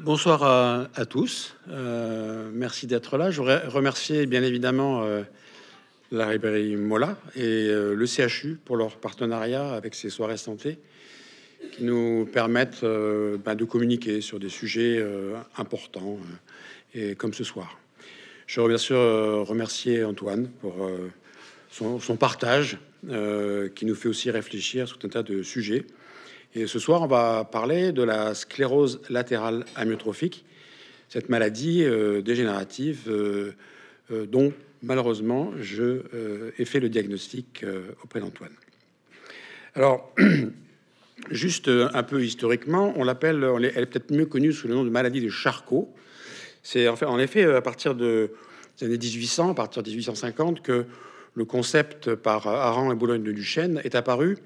Bonsoir à tous. Merci d'être là. Je voudrais remercier bien évidemment la librairie Mola et le CHU pour leur partenariat avec ces soirées santé qui nous permettent de communiquer sur des sujets importants et comme ce soir. Je voudrais bien sûr remercier Antoine pour son partage qui nous fait aussi réfléchir sur tout un tas de sujets. Et ce soir, on va parler de la sclérose latérale amyotrophique, cette maladie dégénérative dont malheureusement je ai fait le diagnostic auprès d'Antoine. Alors, juste un peu historiquement, elle est peut-être mieux connue sous le nom de maladie de Charcot. C'est en effet à partir des années 1800, à partir de 1850, que le concept par Aran et Boulogne de Duchesne est apparu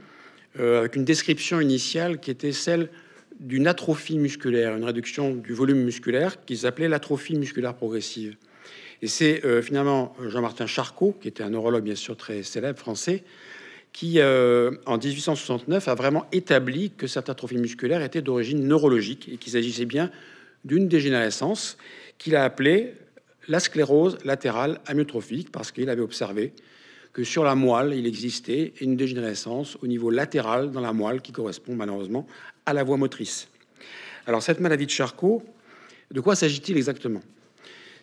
avec une description initiale qui était celle d'une atrophie musculaire, une réduction du volume musculaire qu'ils appelaient l'atrophie musculaire progressive. Et c'est finalement Jean-Martin Charcot, qui était un neurologue bien sûr très célèbre français, qui en 1869 a vraiment établi que cette atrophie musculaire était d'origine neurologique et qu'il s'agissait bien d'une dégénérescence qu'il a appelée la sclérose latérale amyotrophique, parce qu'il avait observé que sur la moelle, il existait une dégénérescence au niveau latéral dans la moelle qui correspond malheureusement à la voie motrice. Alors cette maladie de Charcot, de quoi s'agit-il exactement?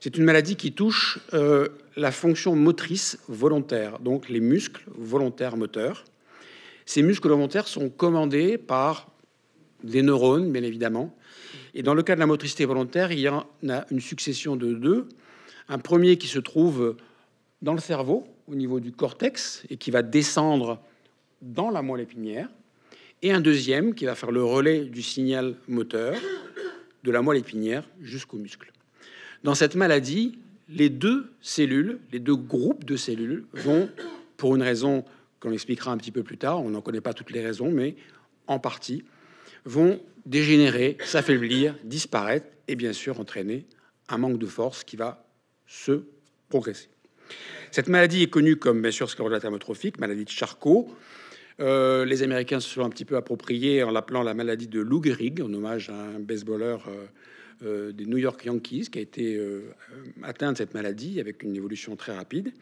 C'est une maladie qui touche la fonction motrice volontaire, donc les muscles volontaires moteurs. Ces muscles volontaires sont commandés par des neurones, bien évidemment. Et dans le cas de la motricité volontaire, il y en a une succession de deux. Un premier qui se trouve dans le cerveau, au niveau du cortex, et qui va descendre dans la moelle épinière, et un deuxième qui va faire le relais du signal moteur de la moelle épinière jusqu'au muscle. Dans cette maladie, les deux groupes de cellules vont, pour une raison qu'on expliquera un petit peu plus tard, on n'en connaît pas toutes les raisons, mais en partie, vont dégénérer, s'affaiblir, disparaître, et bien sûr entraîner un manque de force qui va se progresser. Cette maladie est connue comme, bien sûr, sclérose latérale amyotrophique, maladie de Charcot. Les Américains se sont un petit peu appropriés en l'appelant la maladie de Lou Gehrig, en hommage à un baseballeur des New York Yankees qui a été atteint de cette maladie avec une évolution très rapide.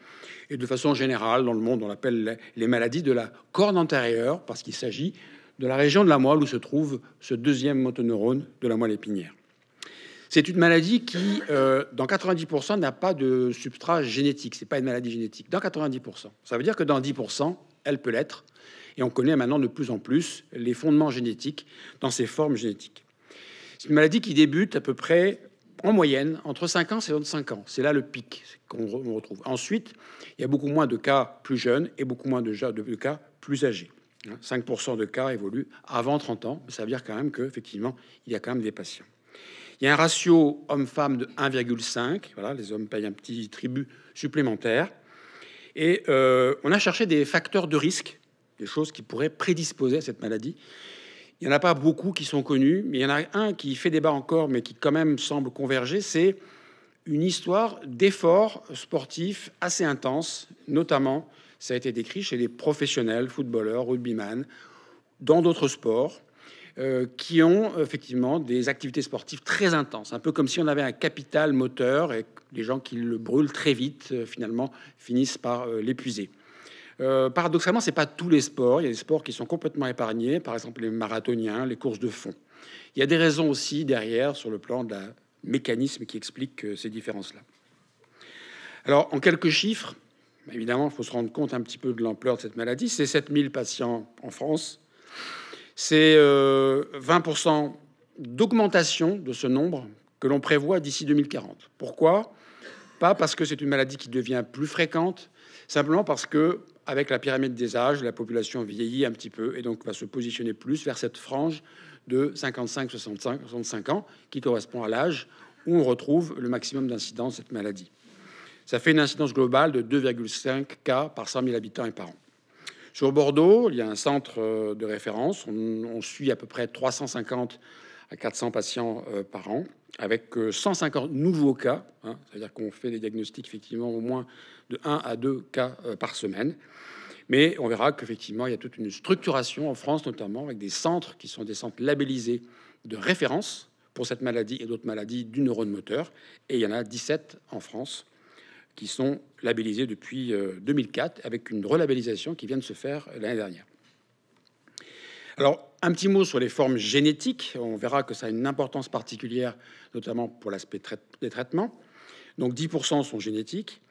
Et de façon générale, dans le monde, on l'appelle les maladies de la corne antérieure parce qu'il s'agit de la région de la moelle où se trouve ce deuxième motoneurone de la moelle épinière. C'est une maladie qui, dans 90%, n'a pas de substrat génétique. C'est pas une maladie génétique. Dans 90%. Ça veut dire que dans 10%, elle peut l'être. Et on connaît maintenant de plus en plus les fondements génétiques dans ces formes génétiques. C'est une maladie qui débute à peu près, en moyenne, entre 5 ans et 65 ans. C'est là le pic qu'on retrouve. Ensuite, il y a beaucoup moins de cas plus jeunes et beaucoup moins de cas plus âgés. 5% de cas évoluent avant 30 ans. Ça veut dire quand même qu'effectivement, il y a quand même des patients. Il y a un ratio homme-femme de 1,5. Voilà, les hommes payent un petit tribut supplémentaire. Et on a cherché des facteurs de risque, des choses qui pourraient prédisposer à cette maladie. Il n'y en a pas beaucoup qui sont connus, mais il y en a un qui fait débat encore, mais qui quand même semble converger. C'est une histoire d'efforts sportifs assez intenses, notamment, ça a été décrit chez les professionnels, footballeurs, rugbyman, dans d'autres sports, qui ont effectivement des activités sportives très intenses, un peu comme si on avait un capital moteur et les gens qui le brûlent très vite, finalement, finissent par l'épuiser. Paradoxalement, c'est pas tous les sports. Il y a des sports qui sont complètement épargnés, par exemple les marathoniens, les courses de fond. Il y a des raisons aussi derrière sur le plan de la mécanisme qui explique ces différences-là. Alors, en quelques chiffres, évidemment, il faut se rendre compte un petit peu de l'ampleur de cette maladie. C'est 7000 patients en France. C'est 20% d'augmentation de ce nombre que l'on prévoit d'ici 2040. Pourquoi? Pas parce que c'est une maladie qui devient plus fréquente, simplement parce que, avec la pyramide des âges, la population vieillit un petit peu et donc va se positionner plus vers cette frange de 55-65 ans qui correspond à l'âge où on retrouve le maximum d'incidence de cette maladie. Ça fait une incidence globale de 2,5 cas par 100 000 habitants et par an. Sur Bordeaux, il y a un centre de référence. On suit à peu près 350 à 400 patients par an, avec 150 nouveaux cas. C'est-à-dire qu'on fait des diagnostics effectivement au moins de 1 à 2 cas par semaine. Mais on verra qu'effectivement, il y a toute une structuration en France, notamment avec des centres qui sont des centres labellisés de référence pour cette maladie et d'autres maladies du neurone moteur. Et il y en a 17 en France qui sont labellisés depuis 2004, avec une relabellisation qui vient de se faire l'année dernière. Alors, un petit mot sur les formes génétiques. On verra que ça a une importance particulière, notamment pour l'aspect des traitements. Donc 10% sont génétiques.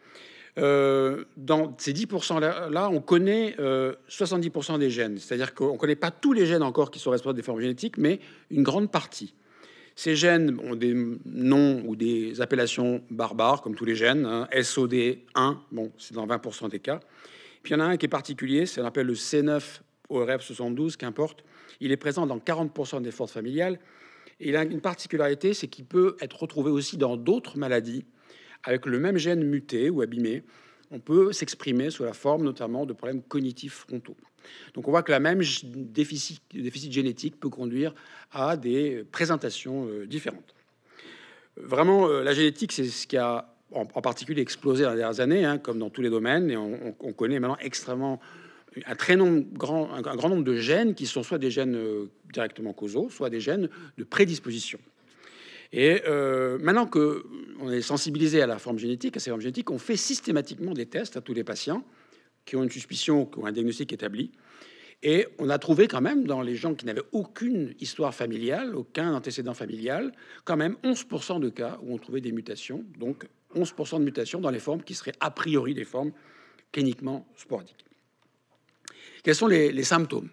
Dans ces 10% là, on connaît 70% des gènes. C'est-à-dire qu'on ne connaît pas tous les gènes encore qui sont responsables des formes génétiques, mais une grande partie. Ces gènes ont des noms ou des appellations barbares, comme tous les gènes, hein. SOD1, bon, c'est dans 20% des cas. Puis il y en a un qui est particulier, c'est ce qu'on appelle le C9orf72, qu'importe. Il est présent dans 40% des forces familiales. Et il a une particularité, c'est qu'il peut être retrouvé aussi dans d'autres maladies, avec le même gène muté ou abîmé. On peut s'exprimer sous la forme notamment de problèmes cognitifs frontaux. Donc on voit que la même déficit génétique peut conduire à des présentations différentes. Vraiment, la génétique, c'est ce qui a en particulier explosé dans les dernières années, hein, comme dans tous les domaines. Et on connaît maintenant un grand nombre de gènes qui sont soit des gènes directement causaux, soit des gènes de prédisposition. Et maintenant qu'on est sensibilisé à la forme génétique, à ces formes génétiques, on fait systématiquement des tests à tous les patients qui ont une suspicion, qui ont un diagnostic établi. Et on a trouvé quand même, dans les gens qui n'avaient aucune histoire familiale, aucun antécédent familial, quand même 11% de cas où on trouvait des mutations. Donc 11% de mutations dans les formes qui seraient a priori des formes cliniquement sporadiques. Quels sont les symptômes ?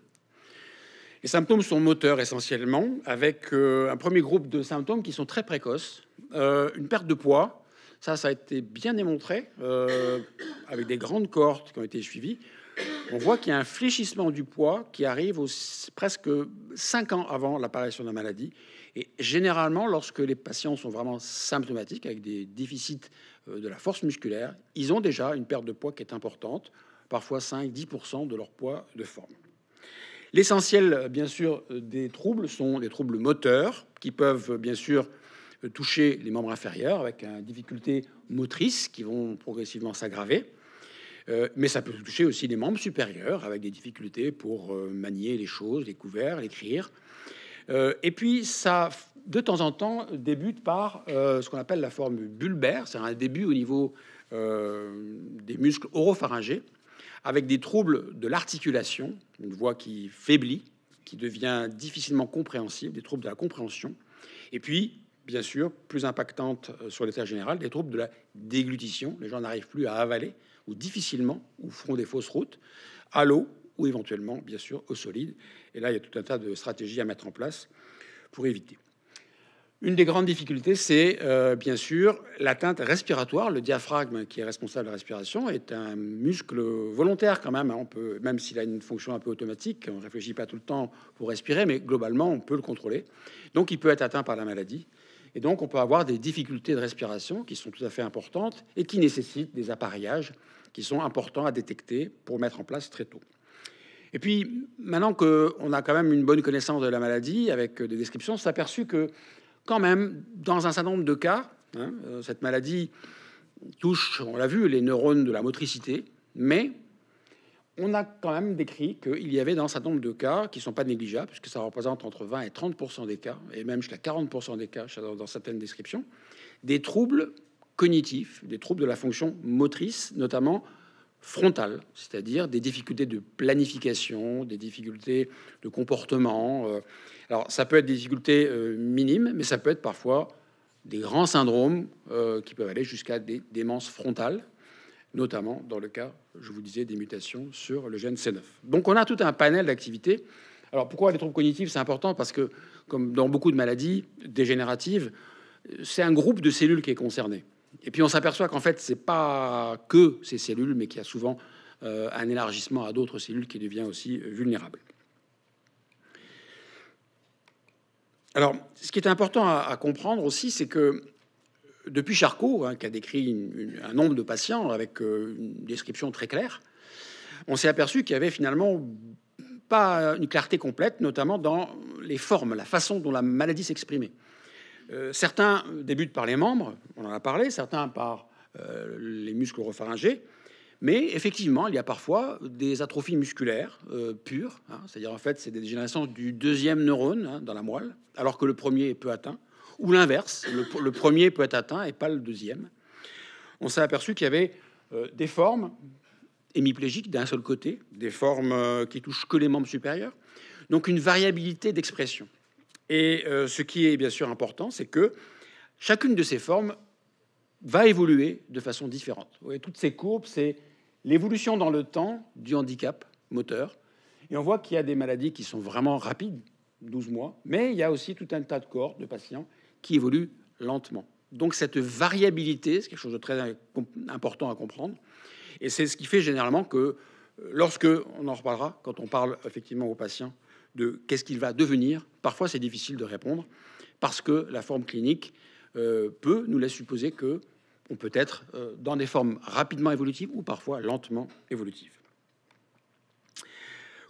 Les symptômes sont moteurs essentiellement, avec un premier groupe de symptômes qui sont très précoces. Une perte de poids, ça a été bien démontré, avec des grandes cohortes qui ont été suivies. On voit qu'il y a un fléchissement du poids qui arrive presque 5 ans avant l'apparition de la maladie. Et généralement, lorsque les patients sont vraiment symptomatiques, avec des déficits de la force musculaire, ils ont déjà une perte de poids qui est importante, parfois 5-10% de leur poids de forme. L'essentiel, bien sûr, des troubles sont les troubles moteurs, qui peuvent, bien sûr, toucher les membres inférieurs, avec une difficulté motrice qui vont progressivement s'aggraver. Mais ça peut toucher aussi les membres supérieurs, avec des difficultés pour manier les choses, les couverts, l'écrire. Et puis, ça, de temps en temps, débute par ce qu'on appelle la forme bulbaire, c'est un début au niveau des muscles oropharyngés, avec des troubles de l'articulation, une voix qui faiblit, qui devient difficilement compréhensible, des troubles de la compréhension. Et puis, bien sûr, plus impactante sur l'état général, des troubles de la déglutition. Les gens n'arrivent plus à avaler, ou difficilement, ou font des fausses routes, à l'eau, ou éventuellement, bien sûr, au solide. Et là, il y a tout un tas de stratégies à mettre en place pour éviter. Une des grandes difficultés, c'est bien sûr l'atteinte respiratoire. Le diaphragme, qui est responsable de la respiration, est un muscle volontaire quand même. On peut, même s'il a une fonction un peu automatique, on ne réfléchit pas tout le temps pour respirer, mais globalement, on peut le contrôler. Donc, il peut être atteint par la maladie. Et donc, on peut avoir des difficultés de respiration qui sont tout à fait importantes et qui nécessitent des appareillages qui sont importants à détecter pour mettre en place très tôt. Et puis, maintenant qu'on a quand même une bonne connaissance de la maladie, avec des descriptions, on s'est aperçu que, quand même, dans un certain nombre de cas, cette maladie touche, on l'a vu, les neurones de la motricité, mais on a quand même décrit qu'il y avait dans un certain nombre de cas, qui ne sont pas négligeables, puisque ça représente entre 20 et 30% des cas, et même jusqu'à 40% des cas dans certaines descriptions, des troubles cognitifs, des troubles de la fonction motrice, notamment frontale, c'est-à-dire des difficultés de planification, des difficultés de comportement. Alors, ça peut être des difficultés minimes, mais ça peut être parfois des grands syndromes qui peuvent aller jusqu'à des démences frontales, notamment dans le cas, je vous disais, des mutations sur le gène C9. Donc, on a tout un panel d'activités. Alors, pourquoi les troubles cognitifs? C'est important parce que, comme dans beaucoup de maladies dégénératives, c'est un groupe de cellules qui est concerné. Et puis on s'aperçoit qu'en fait, c'est pas que ces cellules, mais qu'il y a souvent un élargissement à d'autres cellules qui devient aussi vulnérable. Alors, ce qui est important à comprendre aussi, c'est que depuis Charcot, qui a décrit un nombre de patients avec une description très claire, on s'est aperçu qu'il y avait finalement pas une clarté complète, notamment dans les formes, la façon dont la maladie s'exprimait. Certains débutent par les membres, on en a parlé, certains par les muscles oropharyngés, mais effectivement, il y a parfois des atrophies musculaires pures, c'est-à-dire en fait, c'est des dégénérescences du deuxième neurone dans la moelle, alors que le premier est peu atteint, ou l'inverse, le premier peut être atteint et pas le deuxième. On s'est aperçu qu'il y avait des formes hémiplégiques d'un seul côté, des formes qui touchent que les membres supérieurs, donc une variabilité d'expression. Et ce qui est bien sûr important, c'est que chacune de ces formes va évoluer de façon différente. Vous voyez, toutes ces courbes, c'est l'évolution dans le temps du handicap moteur. Et on voit qu'il y a des maladies qui sont vraiment rapides, 12 mois, mais il y a aussi tout un tas de cohortes de patients qui évoluent lentement. Donc cette variabilité, c'est quelque chose de très important à comprendre. Et c'est ce qui fait généralement que lorsque, on en reparlera, quand on parle effectivement aux patients de qu'est-ce qu'il va devenir, parfois c'est difficile de répondre parce que la forme clinique peut nous laisser supposer que on peut être dans des formes rapidement évolutives ou parfois lentement évolutives.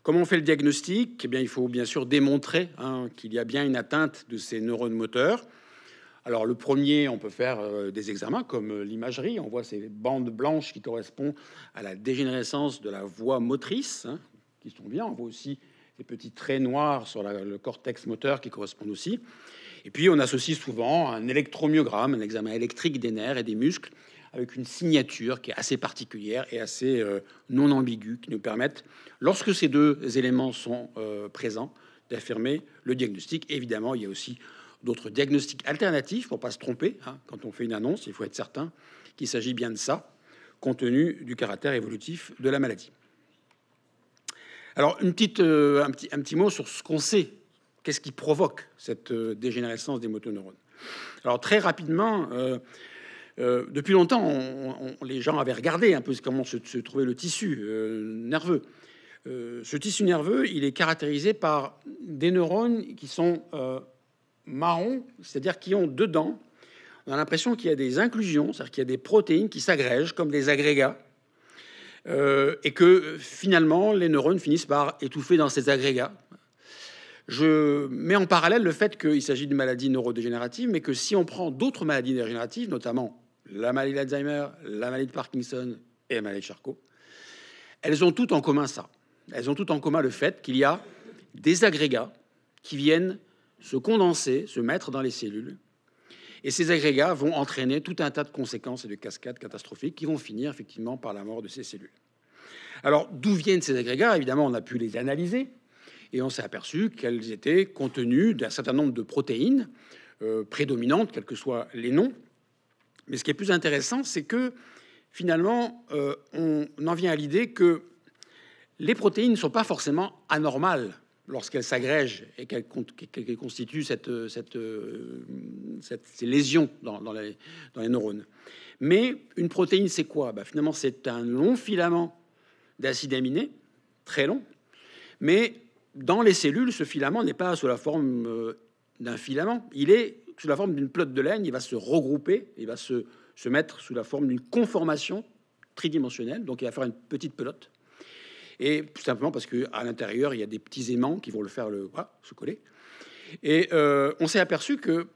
Comment on fait le diagnostic? Eh bien, il faut bien sûr démontrer qu'il y a bien une atteinte de ces neurones moteurs. Alors, le premier, on peut faire des examens comme l'imagerie. On voit ces bandes blanches qui correspondent à la dégénérescence de la voie motrice, qui sont bien. On voit aussi des petits traits noirs sur le cortex moteur qui correspondent aussi. Et puis, on associe souvent un électromyogramme, un examen électrique des nerfs et des muscles, avec une signature qui est assez particulière et assez non ambiguë, qui nous permettent, lorsque ces deux éléments sont présents, d'affirmer le diagnostic. Évidemment, il y a aussi d'autres diagnostics alternatifs pour ne pas se tromper. Quand on fait une annonce, il faut être certain qu'il s'agit bien de ça, compte tenu du caractère évolutif de la maladie. Alors, un petit mot sur ce qu'on sait. Qu'est-ce qui provoque cette dégénérescence des motoneurones? Alors, très rapidement, depuis longtemps, les gens avaient regardé un peu comment se trouvait le tissu nerveux. Ce tissu nerveux, il est caractérisé par des neurones qui sont marrons, c'est-à-dire qui ont dedans, on a l'impression qu'il y a des inclusions, c'est-à-dire qu'il y a des protéines qui s'agrègent comme des agrégats, et que finalement, les neurones finissent par étouffer dans ces agrégats. Je mets en parallèle le fait qu'il s'agit d'une maladie neurodégénérative, mais que si on prend d'autres maladies dégénératives, notamment la maladie d'Alzheimer, la maladie de Parkinson et la maladie de Charcot, elles ont toutes en commun ça. Elles ont toutes en commun le fait qu'il y a des agrégats qui viennent se condenser, se mettre dans les cellules. Et ces agrégats vont entraîner tout un tas de conséquences et de cascades catastrophiques qui vont finir effectivement par la mort de ces cellules. Alors, d'où viennent ces agrégats? Évidemment, on a pu les analyser et on s'est aperçu qu'elles étaient contenues d'un certain nombre de protéines prédominantes, quels que soient les noms. Mais ce qui est plus intéressant, c'est que finalement, on en vient à l'idée que les protéines ne sont pas forcément anormales lorsqu'elles s'agrègent et qu'elles constituent ces lésions dans les neurones. Mais une protéine, c'est quoi? Finalement, c'est un long filament d'acide aminé, très long, mais dans les cellules, ce filament n'est pas sous la forme d'un filament, il est sous la forme d'une pelote de laine, il va se regrouper, il va se mettre sous la forme d'une conformation tridimensionnelle, donc il va faire une petite pelote. Et tout simplement parce qu'à l'intérieur, il y a des petits aimants qui vont le faire se coller. Et on s'est aperçu que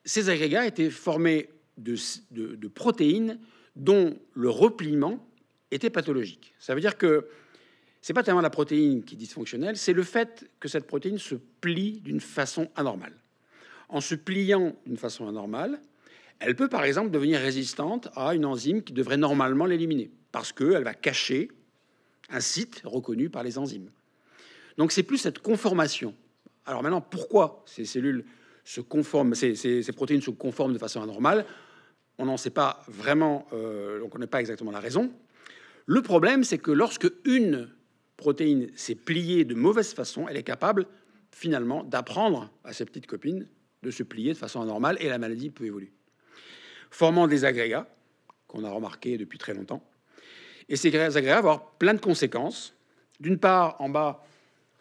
ces agrégats étaient formés de protéines dont le repliement était pathologique. Ça veut dire que ce n'est pas tellement la protéine qui est dysfonctionnelle, c'est le fait que cette protéine se plie d'une façon anormale. En se pliant d'une façon anormale, elle peut par exemple devenir résistante à une enzyme qui devrait normalement l'éliminer, parce qu'elle va cacher un site reconnu par les enzymes. Donc c'est plus cette conformation. Alors maintenant, pourquoi ces cellules se conforment, ces protéines se conforment de façon anormale? On n'en sait pas vraiment, on ne connaît pas exactement la raison. Le problème, c'est que lorsque une protéine s'est pliée de mauvaise façon, elle est capable finalement d'apprendre à ses petites copines de se plier de façon anormale et la maladie peut évoluer, formant des agrégats qu'on a remarqués depuis très longtemps. Et ces agrégats vont avoir plein de conséquences. D'une part, en bas,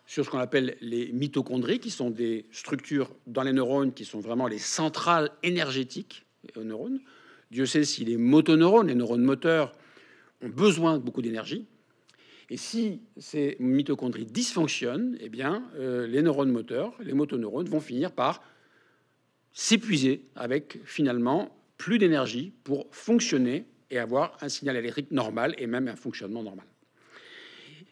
sur ce qu'on appelle les mitochondries, qui sont des structures dans les neurones qui sont vraiment les centrales énergétiques aux neurones. Dieu sait si les motoneurones, les neurones moteurs, ont besoin de beaucoup d'énergie. Et si ces mitochondries dysfonctionnent, eh bien, les neurones moteurs, les motoneurones, vont finir par s'épuiser avec finalement plus d'énergie pour fonctionner et avoir un signal électrique normal et même un fonctionnement normal.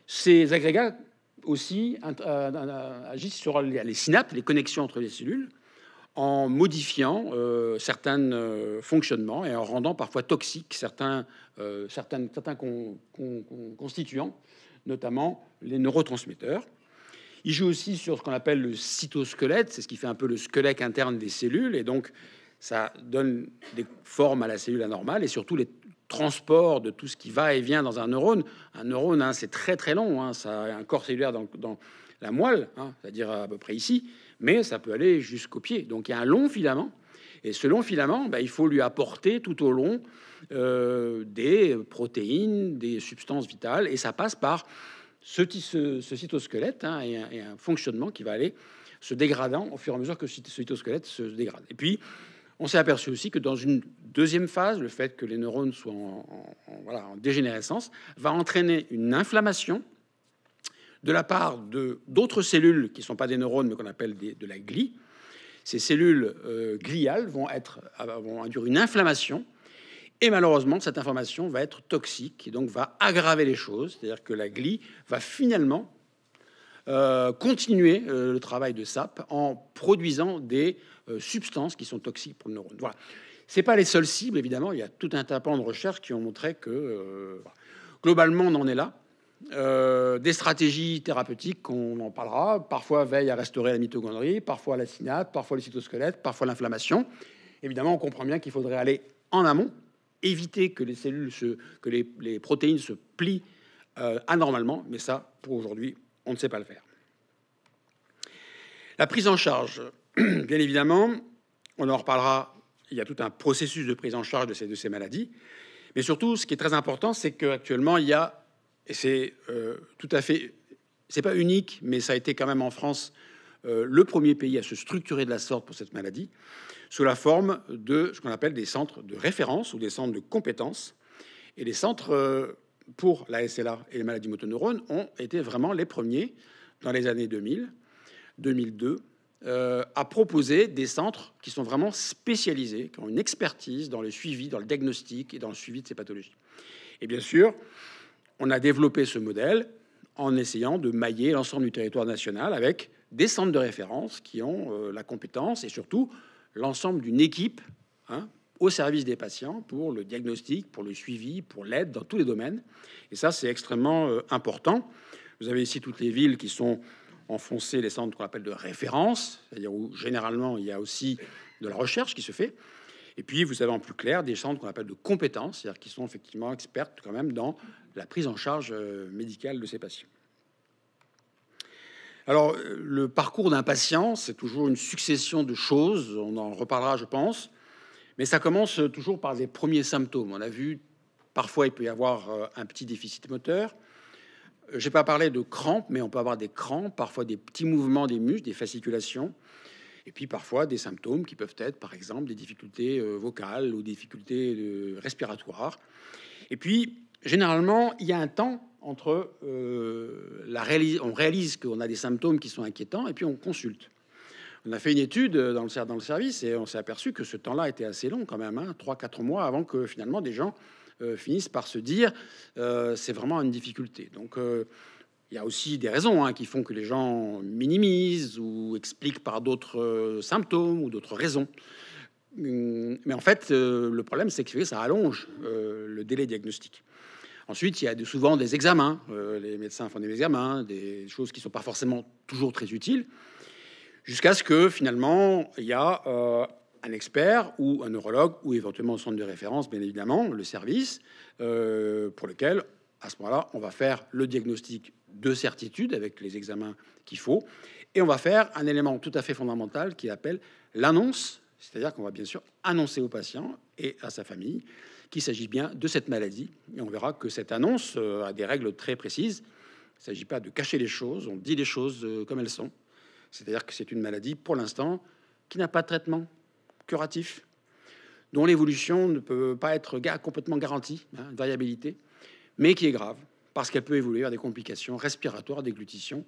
Ces agrégats aussi agissent sur les synapses, les connexions entre les cellules, en modifiant certains fonctionnements et en rendant parfois toxiques certains constituants, notamment les neurotransmetteurs. Il joue aussi sur ce qu'on appelle le cytosquelette, c'est ce qui fait un peu le squelette interne des cellules, et donc ça donne des formes à la cellule anormale et surtout les transports de tout ce qui va et vient dans un neurone. Un neurone, hein, c'est très très long, hein, ça a un corps cellulaire dans la moelle, hein, c'est-à-dire à peu près ici, mais ça peut aller jusqu'au pied. Donc il y a un long filament, et ce long filament, il faut lui apporter tout au long des protéines, des substances vitales, et ça passe par ce cytosquelette, hein, et un fonctionnement qui va aller se dégradant au fur et à mesure que ce cytosquelette se dégrade. Et puis, on s'est aperçu aussi que dans une deuxième phase, le fait que les neurones soient en dégénérescence va entraîner une inflammation de la part d'autres cellules qui ne sont pas des neurones, mais qu'on appelle de la glie. Ces cellules gliales vont induire une inflammation. Et malheureusement, cette information va être toxique et donc va aggraver les choses. C'est-à-dire que la glie va finalement continuer le travail de SAP en produisant des substances qui sont toxiques pour le neurone. Voilà. Ce n'est pas les seules cibles, évidemment. Il y a tout un tas de recherches qui ont montré que globalement, on en est là. Des stratégies thérapeutiques, on en parlera, parfois veillent à restaurer la mitochondrie, parfois la synapse, parfois le cytosquelette, parfois l'inflammation. Évidemment, on comprend bien qu'il faudrait aller en amont, éviter que les cellules, que les protéines se plient anormalement, mais ça, pour aujourd'hui, on ne sait pas le faire. La prise en charge, bien évidemment, on en reparlera, il y a tout un processus de prise en charge de ces maladies, mais surtout, ce qui est très important, c'est qu'actuellement, il y a, et c'est tout à fait, c'est pas unique, mais ça a été quand même en France le premier pays à se structurer de la sorte pour cette maladie, sous la forme de ce qu'on appelle des centres de référence ou des centres de compétences. Et les centres pour la SLA et les maladies motoneurones ont été vraiment les premiers dans les années 2000, 2002, à proposer des centres qui sont vraiment spécialisés, qui ont une expertise dans le suivi, dans le diagnostic et dans le suivi de ces pathologies. Et bien sûr, on a développé ce modèle en essayant de mailler l'ensemble du territoire national avec des centres de référence qui ont la compétence et surtout l'ensemble d'une équipe, hein, au service des patients pour le diagnostic, pour le suivi, pour l'aide dans tous les domaines. Et ça, c'est extrêmement important. Vous avez ici toutes les villes qui sont enfoncées, les centres qu'on appelle de référence, c'est-à-dire où généralement il y a aussi de la recherche qui se fait. Et puis, vous avez en plus clair des centres qu'on appelle de compétences, c'est-à-dire qui sont effectivement experts quand même dans la prise en charge médicale de ces patients. Alors, le parcours d'un patient, c'est toujours une succession de choses. On en reparlera, je pense. Mais ça commence toujours par les premiers symptômes. On a vu, parfois, il peut y avoir un petit déficit moteur. Je n'ai pas parlé de crampes, mais on peut avoir des crampes, parfois des petits mouvements des muscles, des fasciculations. Et puis, parfois, des symptômes qui peuvent être, par exemple, des difficultés vocales ou des difficultés respiratoires. Et puis, généralement, il y a un temps entre on réalise qu'on a des symptômes qui sont inquiétants et puis on consulte. On a fait une étude dans le service et on s'est aperçu que ce temps-là était assez long quand même, hein, 3-4 mois avant que finalement des gens finissent par se dire c'est vraiment une difficulté. Donc il y a aussi des raisons, hein, qui font que les gens minimisent ou expliquent par d'autres symptômes ou d'autres raisons. Mais en fait, le problème, c'est que ça allonge le délai diagnostique. Ensuite, il y a souvent des examens. Les médecins font des examens, des choses qui ne sont pas forcément toujours très utiles, jusqu'à ce que finalement, il y a un expert ou un neurologue ou éventuellement un centre de référence, bien évidemment, le service, pour lequel, à ce moment-là, on va faire le diagnostic de certitude avec les examens qu'il faut. Et on va faire un élément tout à fait fondamental qui appelle l'annonce, c'est-à-dire qu'on va bien sûr annoncer au patient et à sa famille qu'il s'agit bien de cette maladie. Et on verra que cette annonce a des règles très précises. Il ne s'agit pas de cacher les choses, on dit les choses comme elles sont. C'est-à-dire que c'est une maladie, pour l'instant, qui n'a pas de traitement curatif, dont l'évolution ne peut pas être complètement garantie, hein, une variabilité, mais qui est grave, parce qu'elle peut évoluer vers des complications respiratoires, déglutition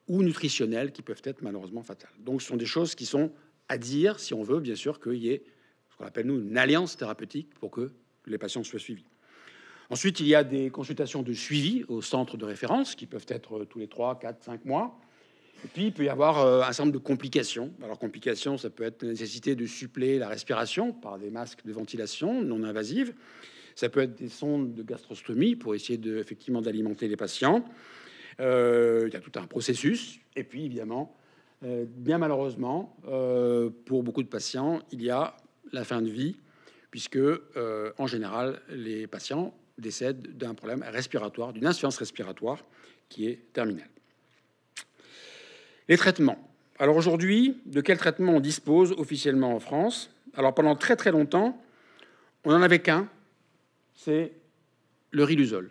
ou nutritionnelles qui peuvent être malheureusement fatales. Donc ce sont des choses qui sont à dire, si on veut, bien sûr, qu'il y ait ce qu'on appelle, nous, une alliance thérapeutique pour que les patients soient suivis. Ensuite, il y a des consultations de suivi au centre de référence qui peuvent être tous les 3, 4, 5 mois. Et puis, il peut y avoir un certain nombre de complications. Alors, complications, ça peut être la nécessité de suppléer la respiration par des masques de ventilation non invasives. Ça peut être des sondes de gastrostomie pour essayer effectivement d'alimenter les patients. Il y a tout un processus. Et puis, évidemment, bien malheureusement, pour beaucoup de patients, il y a la fin de vie, puisque, en général, les patients décèdent d'un problème respiratoire, d'une insuffisance respiratoire qui est terminale. Les traitements. Alors aujourd'hui, de quel traitement on dispose officiellement en France? Alors pendant très très longtemps, on n'en avait qu'un, c'est le Riluzole.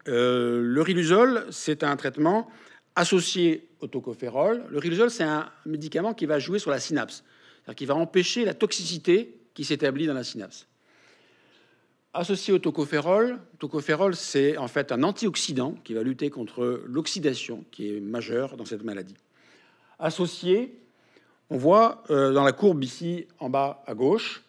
Le Riluzole, c'est un traitement associé au tocopherol. Le Riluzole, c'est un médicament qui va jouer sur la synapse, c'est-à-dire qui va empêcher la toxicité qui s'établit dans la synapse. Associé au tocopherol, c'est en fait un antioxydant qui va lutter contre l'oxydation qui est majeure dans cette maladie. Associé, on voit dans la courbe ici en bas à gauche,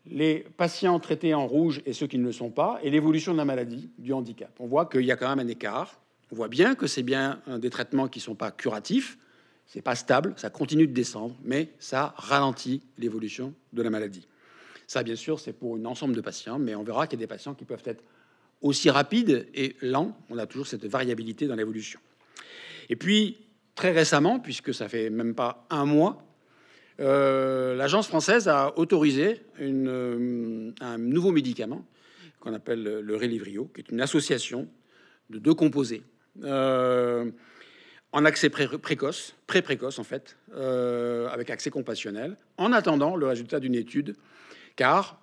les patients traités en rouge et ceux qui ne le sont pas, et l'évolution de la maladie, du handicap. On voit qu'il y a quand même un écart. On voit bien que c'est bien des traitements qui ne sont pas curatifs, c'est pas stable, ça continue de descendre, mais ça ralentit l'évolution de la maladie. Ça, bien sûr, c'est pour un ensemble de patients, mais on verra qu'il y a des patients qui peuvent être aussi rapides et lents. On a toujours cette variabilité dans l'évolution. Et puis, très récemment, puisque ça fait même pas un mois, l'Agence française a autorisé un nouveau médicament qu'on appelle le Relyvrio, qui est une association de deux composés en accès précoce en fait, avec accès compassionnel, en attendant le résultat d'une étude, car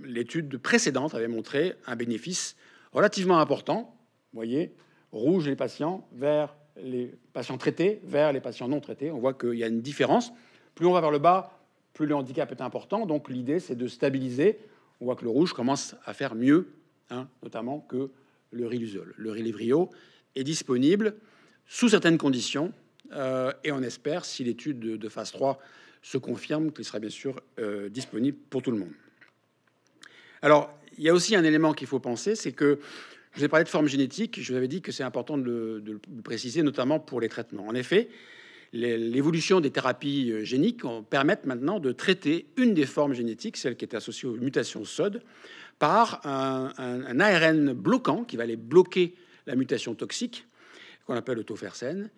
l'étude précédente avait montré un bénéfice relativement important. Vous voyez, rouge les patients, vert les patients traités, vert les patients non traités. On voit qu'il y a une différence. Plus on va vers le bas, plus le handicap est important. Donc l'idée, c'est de stabiliser. On voit que le rouge commence à faire mieux, notamment que le Riluzole. Le Relyvrio est disponible sous certaines conditions, et on espère, si l'étude de phase 3 se confirme, qu'il sera bien sûr disponible pour tout le monde. Alors, il y a aussi un élément qu'il faut penser, c'est que je vous ai parlé de forme génétique, je vous avais dit que c'est important de le préciser, notamment pour les traitements. En effet, l'évolution des thérapies géniques permettent maintenant de traiter une des formes génétiques, celle qui est associée aux mutations SOD, par un ARN bloquant qui va aller bloquer la mutation toxique, qu'on appelle le tofersen.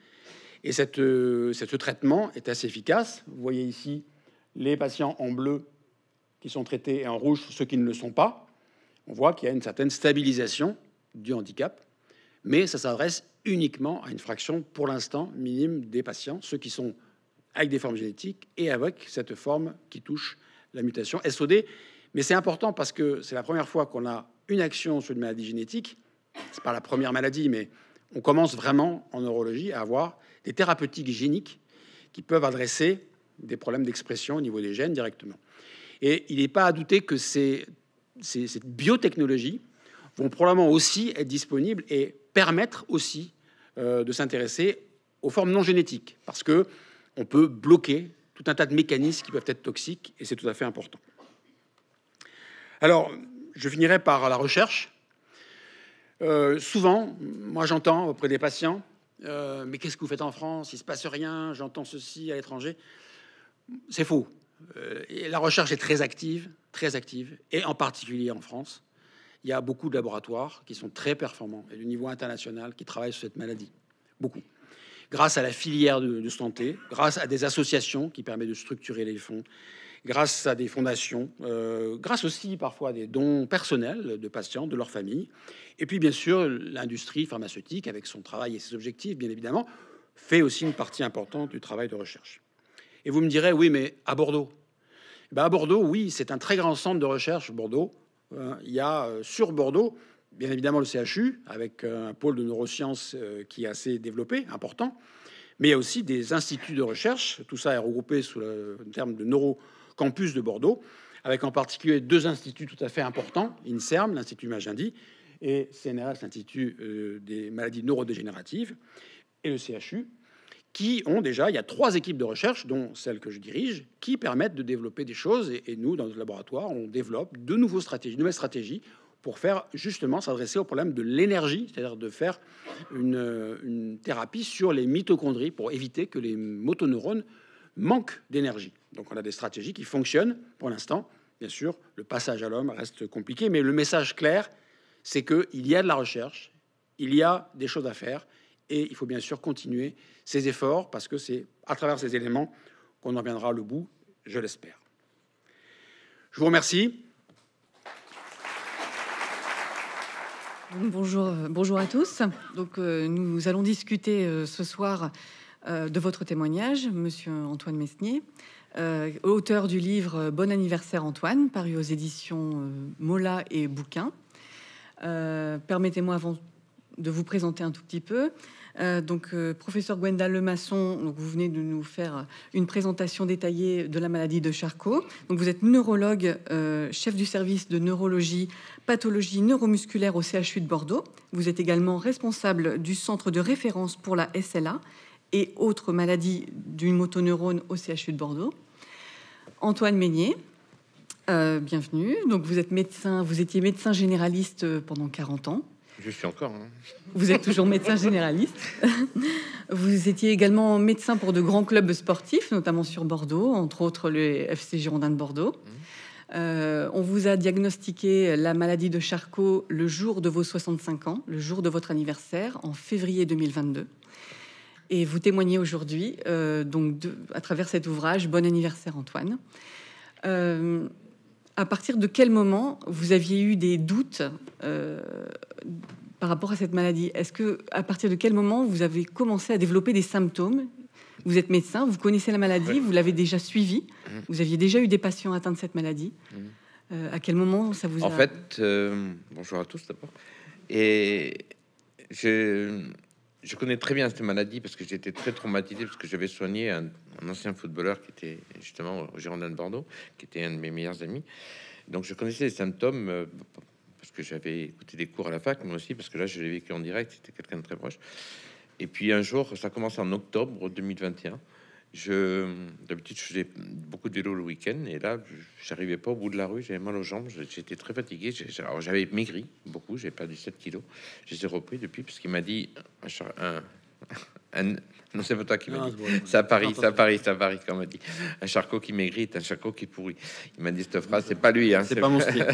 Et ce traitement est assez efficace. Vous voyez ici les patients en bleu qui sont traités et en rouge ceux qui ne le sont pas. On voit qu'il y a une certaine stabilisation du handicap, mais ça s'adresse uniquement à une fraction, pour l'instant, minime des patients, ceux qui sont avec des formes génétiques et avec cette forme qui touche la mutation SOD. Mais c'est important parce que c'est la première fois qu'on a une action sur une maladie génétique. C'est pas la première maladie, mais on commence vraiment en neurologie à avoir des thérapeutiques géniques qui peuvent adresser des problèmes d'expression au niveau des gènes directement. Et il n'est pas à douter que ces biotechnologies vont probablement aussi être disponibles et permettre aussi de s'intéresser aux formes non génétiques, parce que on peut bloquer tout un tas de mécanismes qui peuvent être toxiques, et c'est tout à fait important. Alors, je finirai par la recherche. Souvent, moi j'entends auprès des patients, mais qu'est-ce que vous faites en France? Il ne se passe rien, j'entends ceci à l'étranger. C'est faux. Et la recherche est très active, et en particulier en France. Il y a beaucoup de laboratoires qui sont très performants, et du niveau international, qui travaillent sur cette maladie. Beaucoup. Grâce à la filière de santé, grâce à des associations qui permettent de structurer les fonds, grâce à des fondations, grâce aussi parfois à des dons personnels de patients, de leur famille. Et puis, bien sûr, l'industrie pharmaceutique, avec son travail et ses objectifs, bien évidemment, fait aussi une partie importante du travail de recherche. Et vous me direz, oui, mais à Bordeaux? À Bordeaux, oui, c'est un très grand centre de recherche, Bordeaux. Il y a sur Bordeaux, bien évidemment, le CHU, avec un pôle de neurosciences qui est assez développé, important. Mais il y a aussi des instituts de recherche. Tout ça est regroupé sous le terme de Neurocampus de Bordeaux, avec en particulier deux instituts tout à fait importants, INSERM, l'Institut Magendie, et CNRS, l'Institut des maladies neurodégénératives, et le CHU, qui ont déjà, il y a 3 équipes de recherche, dont celle que je dirige, qui permettent de développer des choses. Et nous, dans notre laboratoire, on développe de nouvelles stratégies pour faire justement s'adresser au problème de l'énergie, c'est-à-dire de faire une thérapie sur les mitochondries pour éviter que les motoneurones manquent d'énergie. Donc on a des stratégies qui fonctionnent pour l'instant. Bien sûr, le passage à l'homme reste compliqué, mais le message clair, c'est qu'il y a de la recherche, il y a des choses à faire, et il faut bien sûr continuer ces efforts, parce que c'est à travers ces éléments qu'on en viendra au bout, je l'espère. Je vous remercie. Bonjour à tous. Donc, nous allons discuter ce soir de votre témoignage, Monsieur Antoine Mesnier, auteur du livre Bon anniversaire Antoine, paru aux éditions Mola et Bouquin. Permettez-moi avant de vous présenter un tout petit peu. Professeur Gwenda Lemasson, donc vous venez de nous faire une présentation détaillée de la maladie de Charcot. Donc vous êtes neurologue, chef du service de neurologie, pathologie neuromusculaire au CHU de Bordeaux. Vous êtes également responsable du centre de référence pour la SLA et autres maladies du motoneurone au CHU de Bordeaux. Antoine Mesnier, bienvenue. Donc vous êtes médecin, vous étiez médecin généraliste pendant 40 ans. Je suis encore. Hein. Vous êtes toujours médecin généraliste. Vous étiez également médecin pour de grands clubs sportifs, notamment sur Bordeaux, entre autres le FC Girondins de Bordeaux. On vous a diagnostiqué la maladie de Charcot le jour de vos 65 ans, le jour de votre anniversaire, en février 2022. Et vous témoignez aujourd'hui, à travers cet ouvrage, Bon anniversaire Antoine. À partir de quel moment vous aviez eu des doutes par rapport à cette maladie? Est-ce que, à partir de quel moment vous avez commencé à développer des symptômes? Vous êtes médecin, vous connaissez la maladie, Ouais. Vous l'avez déjà suivie, vous aviez déjà eu des patients atteints de cette maladie. À quel moment ça vous a... En fait, bonjour à tous d'abord. Et je connais très bien cette maladie parce que j'ai été très traumatisé parce que j'avais soigné un ancien footballeur qui était justement au Girondin de Bordeaux, qui était un de mes meilleurs amis. Donc je connaissais les symptômes parce que j'avais écouté des cours à la fac, moi aussi, parce que là je l'ai vécu en direct, c'était quelqu'un de très proche. Et puis un jour, ça commence en octobre 2021. D'habitude, je faisais beaucoup de vélo le week-end, et là, j'arrivais pas au bout de la rue, j'avais mal aux jambes, j'étais très fatigué. Alors, j'avais maigri beaucoup, j'avais perdu 7 kilos. Je les ai repris depuis, parce qu'il m'a dit non, c'est pas toi qui m'a dit. C'est à Paris, qu'on m'a dit. Un charcot qui maigrit est un charcot qui pourrit. Il m'a dit cette phrase, c'est pas lui, hein, C'est pas mon style.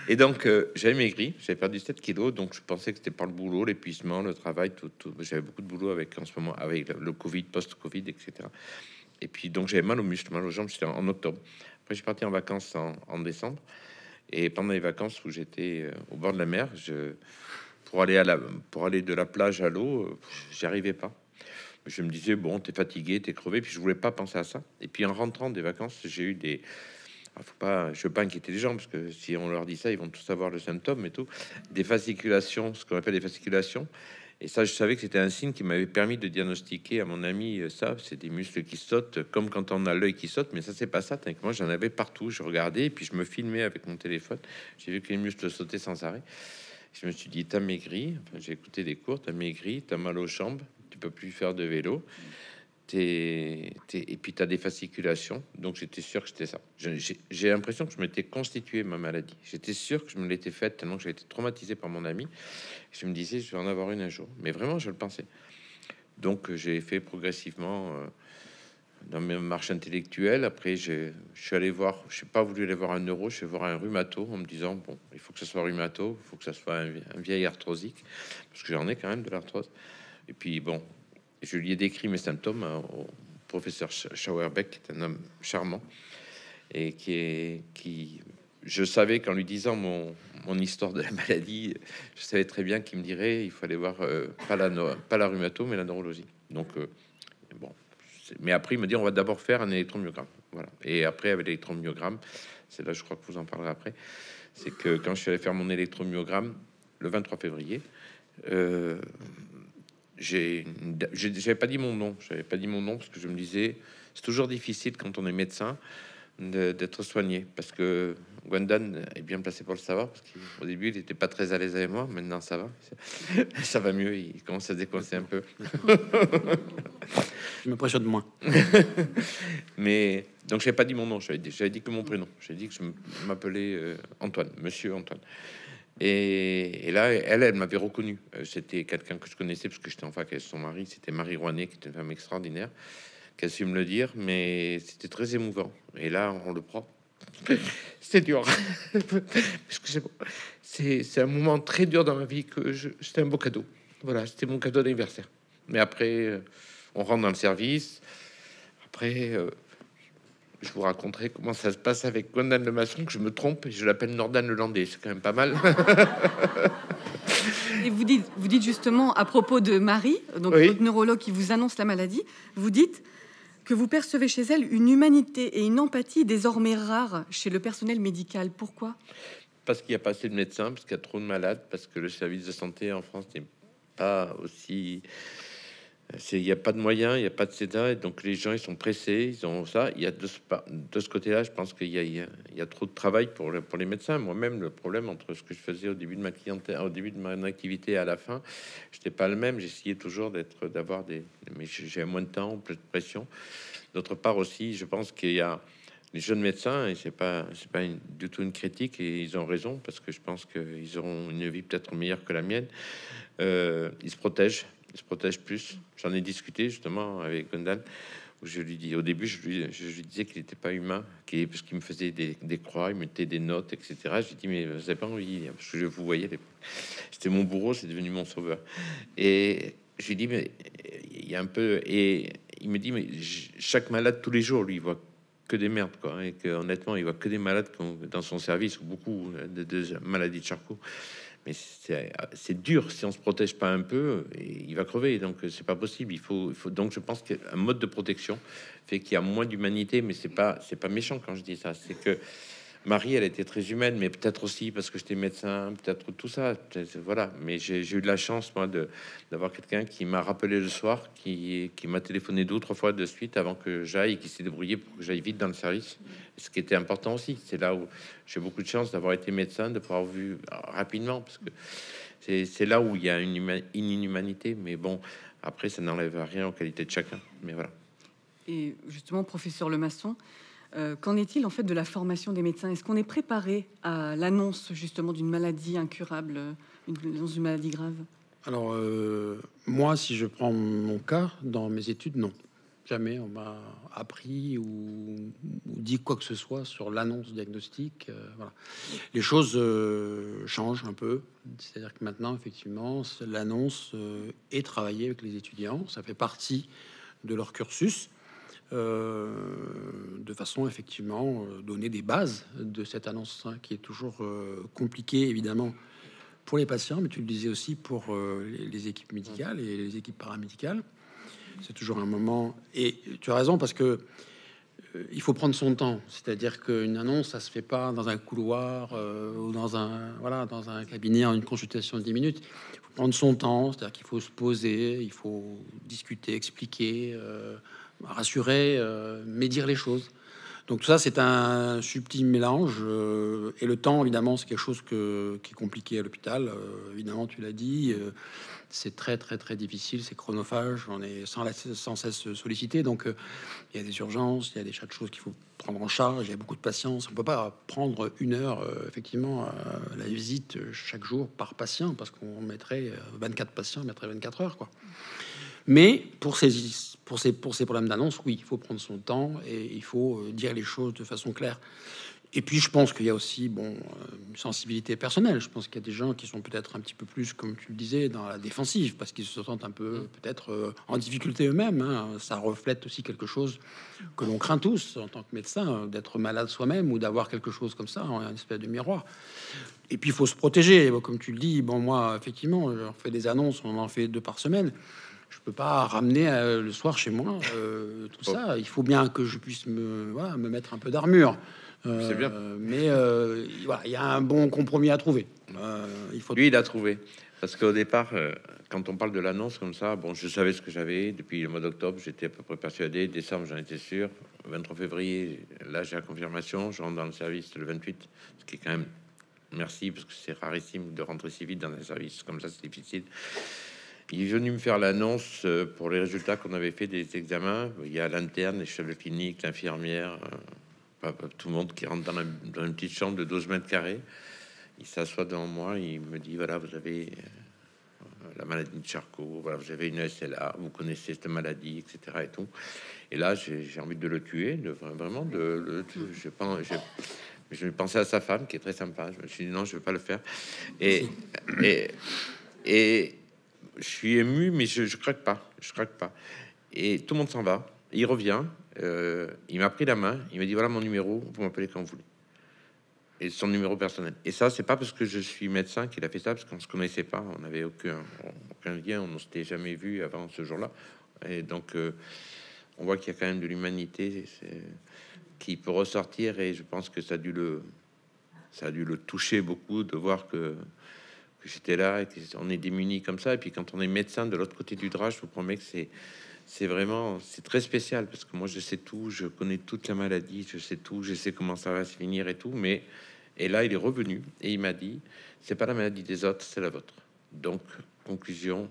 Et donc, j'avais maigri, j'avais perdu 7 kilos, donc je pensais que c'était par le boulot, l'épuisement, le travail, tout. J'avais beaucoup de boulot en ce moment, avec le Covid, post-Covid, etc. Et puis, donc, j'avais mal aux muscles, mal aux jambes, c'était en octobre. Après, j'ai parti en vacances en décembre. Et pendant les vacances où j'étais au bord de la mer, pour aller de la plage à l'eau, j'y arrivais pas. Je me disais, bon, t'es fatigué, t'es crevé, puis je voulais pas penser à ça. Et puis, en rentrant des vacances, j'ai eu des... je veux pas inquiéter les gens parce que si on leur dit ça, ils vont tous avoir le symptôme et tout. Des fasciculations, ce qu'on appelle des fasciculations. Et ça, je savais que c'était un signe qui m'avait permis de diagnostiquer à mon ami ça. C'est des muscles qui sautent, comme quand on a l'œil qui saute, mais ça, c'est pas ça. Tant que moi, j'en avais partout. Je regardais et puis je me filmais avec mon téléphone. J'ai vu que les muscles sautaient sans arrêt. Je me suis dit, t'as maigri. Enfin, j'ai écouté des cours, t'as maigri, t'as mal aux jambes, tu peux plus faire de vélo. Et puis tu as des fasciculations, donc j'étais sûr que c'était ça. J'ai l'impression que je m'étais constitué ma maladie. J'étais sûr que je me l'étais faite tellement que j'ai été traumatisé par mon ami. Je me disais, je vais en avoir une un jour. Mais vraiment, je le pensais. Donc j'ai fait progressivement dans mes marches intellectuelles. Après, je suis allé voir, je n'ai pas voulu aller voir un neuro, je suis allé voir un rhumato en me disant, bon, il faut que ce soit rhumato, il faut que ça soit un vieil arthrosique, parce que j'en ai quand même de l'arthrose. Et puis bon, je lui ai décrit mes symptômes au professeur Schauerbeck, qui est un homme charmant et je savais qu'en lui disant mon histoire de la maladie, je savais très bien qu'il me dirait il faut aller voir pas la rhumato mais la neurologie. Donc bon, mais après il me dit on va d'abord faire un électromyogramme, voilà. Et après avec l'électromyogramme, c'est là je crois que vous en parlerez après, c'est que quand je suis allé faire mon électromyogramme le 23 février. J'avais pas dit mon nom. J'avais pas dit mon nom parce que je me disais, c'est toujours difficile quand on est médecin d'être soigné, parce que Gwendan est bien placé pour le savoir, parce qu'au début, il n'était pas très à l'aise avec moi. Maintenant, ça va. Ça va mieux. Il commence à se décoincer un peu. Je me pressionne moins. Mais donc, j'ai pas dit mon nom. J'avais dit que mon prénom. J'ai dit que je m'appelais Antoine, Monsieur Antoine. Et là, elle m'avait reconnu. C'était quelqu'un que je connaissais parce que j'étais en fac avec son mari. C'était Marie Rouanet, qui est une femme extraordinaire, qui a su me le dire. Mais c'était très émouvant. Et là, on le prend. C'est dur. Parce que c'est un moment très dur dans ma vie que c'était un beau cadeau. Voilà, c'était mon cadeau d'anniversaire. Mais après, on rentre dans le service. Après, je vous raconterai comment ça se passe avec Gwendan Le Maçon, que je me trompe et je l'appelle Nordan Le Landais. C'est quand même pas mal. Et vous dites justement à propos de Marie, donc Oui. votre neurologue qui vous annonce la maladie, vous dites que vous percevez chez elle une humanité et une empathie désormais rares chez le personnel médical. Pourquoi? Parce qu'il n'y a pas assez de médecins, parce qu'il y a trop de malades, parce que le service de santé en France n'est pas aussi... Il n'y a pas de moyens, il n'y a pas de CEDA, et donc les gens, ils sont pressés, ils ont ça. Il y a de ce côté-là, je pense qu'il y a trop de travail pour les médecins. Moi-même, le problème entre ce que je faisais au début de ma clientèle, au début de mon activité à la fin, j'étais pas le même. J'essayais toujours d'avoir mais j'ai moins de temps, plus de pression. D'autre part aussi, je pense qu'il y a les jeunes médecins, et c'est pas du tout une critique, et ils ont raison, parce que je pense qu'ils auront une vie peut-être meilleure que la mienne. Ils se protègent. Il se protège plus. J'en ai discuté justement avec Gwendan, où je lui dis au début, je lui disais qu'il n'était pas humain, parce qu'il me faisait des croix, il mettait des notes, etc. Je lui dis mais vous avez pas envie, parce que je vous voyais, c'était mon bourreau, c'est devenu mon sauveur. Et je lui dis mais il y a un peu, et il me dit mais chaque malade tous les jours, lui, il voit que des merdes, quoi, et que honnêtement, il voit que des malades dans son service, ou beaucoup de maladies de Charcot. Mais c'est dur si on se protège pas un peu, et il va crever. Donc c'est pas possible. Il faut donc je pense qu'un mode de protection fait qu'il y a moins d'humanité, mais c'est pas méchant quand je dis ça. C'est que Marie, elle était très humaine, mais peut-être aussi parce que j'étais médecin, peut-être tout ça. Voilà. Mais j'ai eu de la chance moi d'avoir quelqu'un qui m'a rappelé le soir, qui m'a téléphoné 2 ou 3 fois de suite avant que j'aille, et qui s'est débrouillé pour que j'aille vite dans le service. Ce qui était important aussi, c'est là où j'ai beaucoup de chance d'avoir été médecin, de pouvoir vu rapidement, parce que c'est là où il y a une inhumanité. Mais bon, après, ça n'enlève rien aux qualités de chacun. Mais voilà. Et justement, professeur Lemasson, qu'en est-il en fait de la formation des médecins? Est-ce qu'on est préparé à l'annonce justement d'une maladie incurable, d'une maladie grave? Alors, moi, si je prends mon cas, dans mes études, non. Jamais on m'a appris ou dit quoi que ce soit sur l'annonce diagnostique. Voilà. Les choses changent un peu. C'est-à-dire que maintenant, effectivement, l'annonce est travaillée avec les étudiants. Ça fait partie de leur cursus. De façon effectivement donner des bases de cette annonce, hein, qui est toujours compliquée évidemment pour les patients, mais tu le disais aussi pour les équipes médicales et les équipes paramédicales. C'est toujours un moment, et tu as raison, parce que il faut prendre son temps. C'est-à-dire qu'une annonce, ça se fait pas dans un couloir ou dans un cabinet en une consultation de 10 minutes. Il faut prendre son temps, c'est-à-dire qu'il faut se poser, il faut discuter, expliquer, rassurer, médire les choses. Donc tout ça, c'est un subtil mélange. Et le temps, évidemment, c'est quelque chose qui est compliqué à l'hôpital. Évidemment, tu l'as dit, c'est très, très, très difficile. C'est chronophage. On est sans cesse sollicité. Donc, il y a des urgences, il y a des tas de choses qu'il faut prendre en charge. Il y a beaucoup de patience. On peut pas prendre 1 heure, effectivement, la visite chaque jour par patient, parce qu'on mettrait 24 patients, on mettrait 24 heures, quoi. Mais pour ces problèmes d'annonce, oui, il faut prendre son temps et il faut dire les choses de façon claire. Et puis, je pense qu'il y a aussi, une sensibilité personnelle. Je pense qu'il y a des gens qui sont peut-être un petit peu plus, comme tu le disais, dans la défensive, parce qu'ils se sentent un peu, peut-être, en difficulté eux-mêmes, hein. Ça reflète aussi quelque chose que l'on craint tous en tant que médecin, d'être malade soi-même ou d'avoir quelque chose comme ça, un espèce de miroir. Et puis, il faut se protéger. Comme tu le dis, moi, effectivement, on fait des annonces, on en fait 2 par semaine. Je peux pas ramener le soir chez moi tout ça. Il faut bien que je puisse me mettre un peu d'armure. C'est bien. Mais voilà, il y a un bon compromis à trouver. Lui, il a trouvé. Parce qu'au départ, quand on parle de l'annonce comme ça, bon, je savais ce que j'avais depuis le mois d'octobre, j'étais à peu près persuadé. Décembre, j'en étais sûr. 23 février, là, j'ai la confirmation. Je rentre dans le service le 28, ce qui est quand même merci, parce que c'est rarissime de rentrer si vite dans un service comme ça, c'est difficile. Il est venu me faire l'annonce pour les résultats qu'on avait fait des examens. Il y a l'interne, les chefs de clinique, l'infirmière, tout le monde qui rentre dans une petite chambre de 12 mètres carrés. Il s'assoit devant moi, il me dit voilà, vous avez la maladie de Charcot, voilà, vous avez une SLA, vous connaissez cette maladie, etc. et tout. Et là, j'ai envie de le tuer, vraiment je pensais à sa femme qui est très sympa. Je me suis dit non, je vais pas le faire. Et je suis ému, mais je craque pas, je craque pas. Et tout le monde s'en va. Il revient, il m'a pris la main, il m'a dit voilà mon numéro, vous m'appelez quand vous voulez. Et son numéro personnel. Et ça, c'est pas parce que je suis médecin qu'il a fait ça, parce qu'on se connaissait pas, on n'avait aucun lien, on ne s'était jamais vu avant ce jour-là. Et donc, on voit qu'il y a quand même de l'humanité qui peut ressortir, et je pense que ça a dû le toucher beaucoup de voir que j'étais là et qu'on est démunis comme ça. Et puis quand on est médecin de l'autre côté du drap, je vous promets que c'est vraiment, c'est très spécial, parce que moi je sais tout, je connais toute la maladie, je sais tout, je sais comment ça va se finir et tout. Mais et là il est revenu et il m'a dit c'est pas la maladie des autres, c'est la vôtre. Donc conclusion,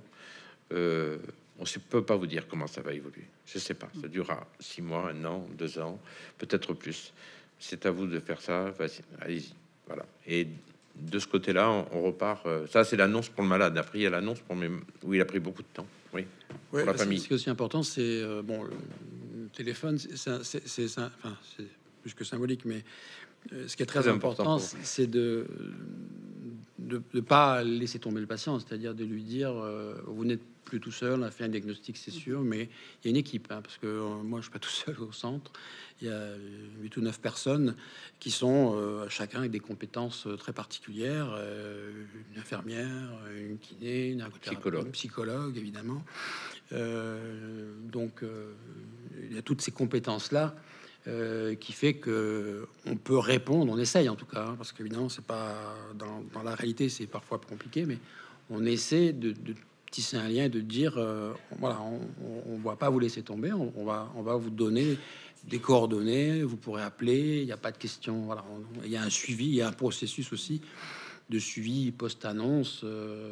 on ne peut pas vous dire comment ça va évoluer, je sais pas, ça durera 6 mois, 1 an, 2 ans, peut-être plus. C'est à vous de faire ça, vas-y, allez-y, voilà. Et de ce côté-là, on repart. Ça, c'est l'annonce pour le malade. Après, il y a l'annonce pour où il a pris beaucoup de temps. Oui, Ouais, pour la famille. ce qui est aussi important, c'est bon, le téléphone, enfin, c'est plus que symbolique, mais ce qui est très important, c'est de ne pas laisser tomber le patient, c'est-à-dire de lui dire vous n'êtes plus tout seul, on a fait un diagnostic, c'est sûr, mais il y a une équipe, hein, parce que moi je suis pas tout seul au centre, il y a 8 ou 9 personnes qui sont chacun avec des compétences très particulières, une infirmière, une kiné, une ergothérapeute, un psychologue évidemment. Donc il y a toutes ces compétences là qui fait que on peut répondre, on essaye en tout cas, hein, parce qu'évidemment c'est pas dans la réalité, c'est parfois compliqué, mais on essaie de tisser un lien et de dire voilà, on va pas vous laisser tomber, on va vous donner des coordonnées, vous pourrez appeler, il n'y a pas de question, voilà, il y a un suivi, il y a un processus aussi de suivi post-annonce,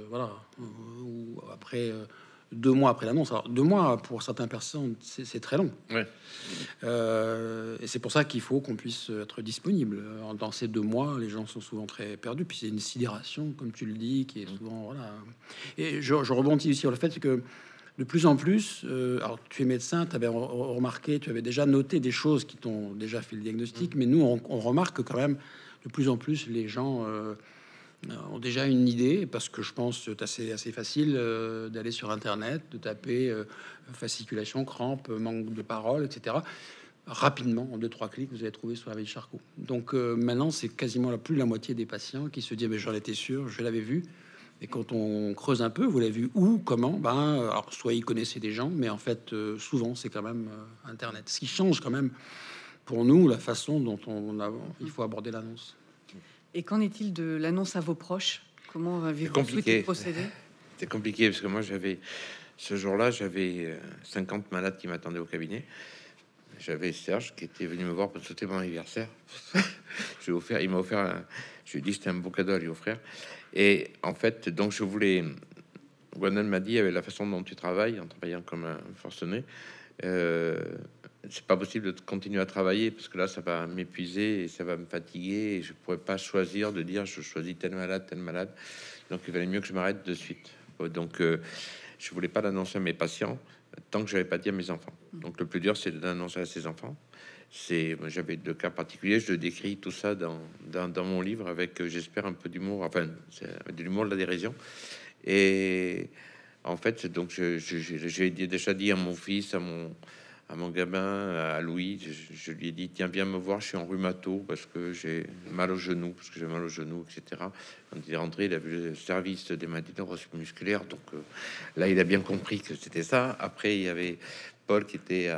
voilà, ou après 2 mois après l'annonce. Alors 2 mois pour certaines personnes, c'est très long. Ouais. Et c'est pour ça qu'il faut qu'on puisse être disponible. Dans ces 2 mois, les gens sont souvent très perdus. Puis c'est une sidération, comme tu le dis, qui est souvent voilà. Et je rebondis aussi sur le fait que de plus en plus, alors tu es médecin, tu avais remarqué, tu avais déjà noté des choses qui t'ont déjà fait le diagnostic, mais nous on remarque quand même de plus en plus les gens ont déjà une idée, parce que je pense que c'est assez facile d'aller sur internet, de taper fasciculation, crampe, manque de parole, etc. Rapidement, en 2-3 clics, vous allez trouver sur la vie de Charcot. Donc maintenant, c'est quasiment plus la moitié des patients qui se disent mais j'en étais sûr, je l'avais vu. Et quand on creuse un peu, vous l'avez vu où, comment, alors soit ils connaissaient des gens, mais en fait souvent c'est quand même internet, ce qui change quand même pour nous la façon dont il faut aborder l'annonce. Et qu'en est-il de l'annonce à vos proches? Comment avez-vous souhaité procéder? C'est compliqué, parce que moi, ce jour-là, j'avais 50 malades qui m'attendaient au cabinet. J'avais Serge qui était venu me voir pour souhaiter mon anniversaire. Il m'a offert, je lui ai dit c'était un beau cadeau à lui offrir. Et en fait, donc je voulais, Gwenan m'a dit avec la façon dont tu travailles, en travaillant comme un forcené, c'est pas possible de continuer à travailler, parce que là ça va m'épuiser et ça va me fatiguer, et je pourrais pas choisir de dire je choisis tel malade, donc il valait mieux que je m'arrête de suite. Donc je voulais pas l'annoncer à mes patients tant que j'avais pas dit à mes enfants. Donc le plus dur c'est d'annoncer à ses enfants. J'avais 2 cas particuliers, je décris tout ça dans mon livre avec j'espère un peu d'humour, enfin c'est de l'humour, de la dérision. Et en fait donc j'ai déjà dit à mon fils, à mon gamin, à Louis, je lui ai dit tiens viens me voir, je suis en rhumato parce que j'ai mal au genou, etc. Quand il est rentré, il a vu le service des maladies musculaires, donc là il a bien compris que c'était ça. Après il y avait Paul qui était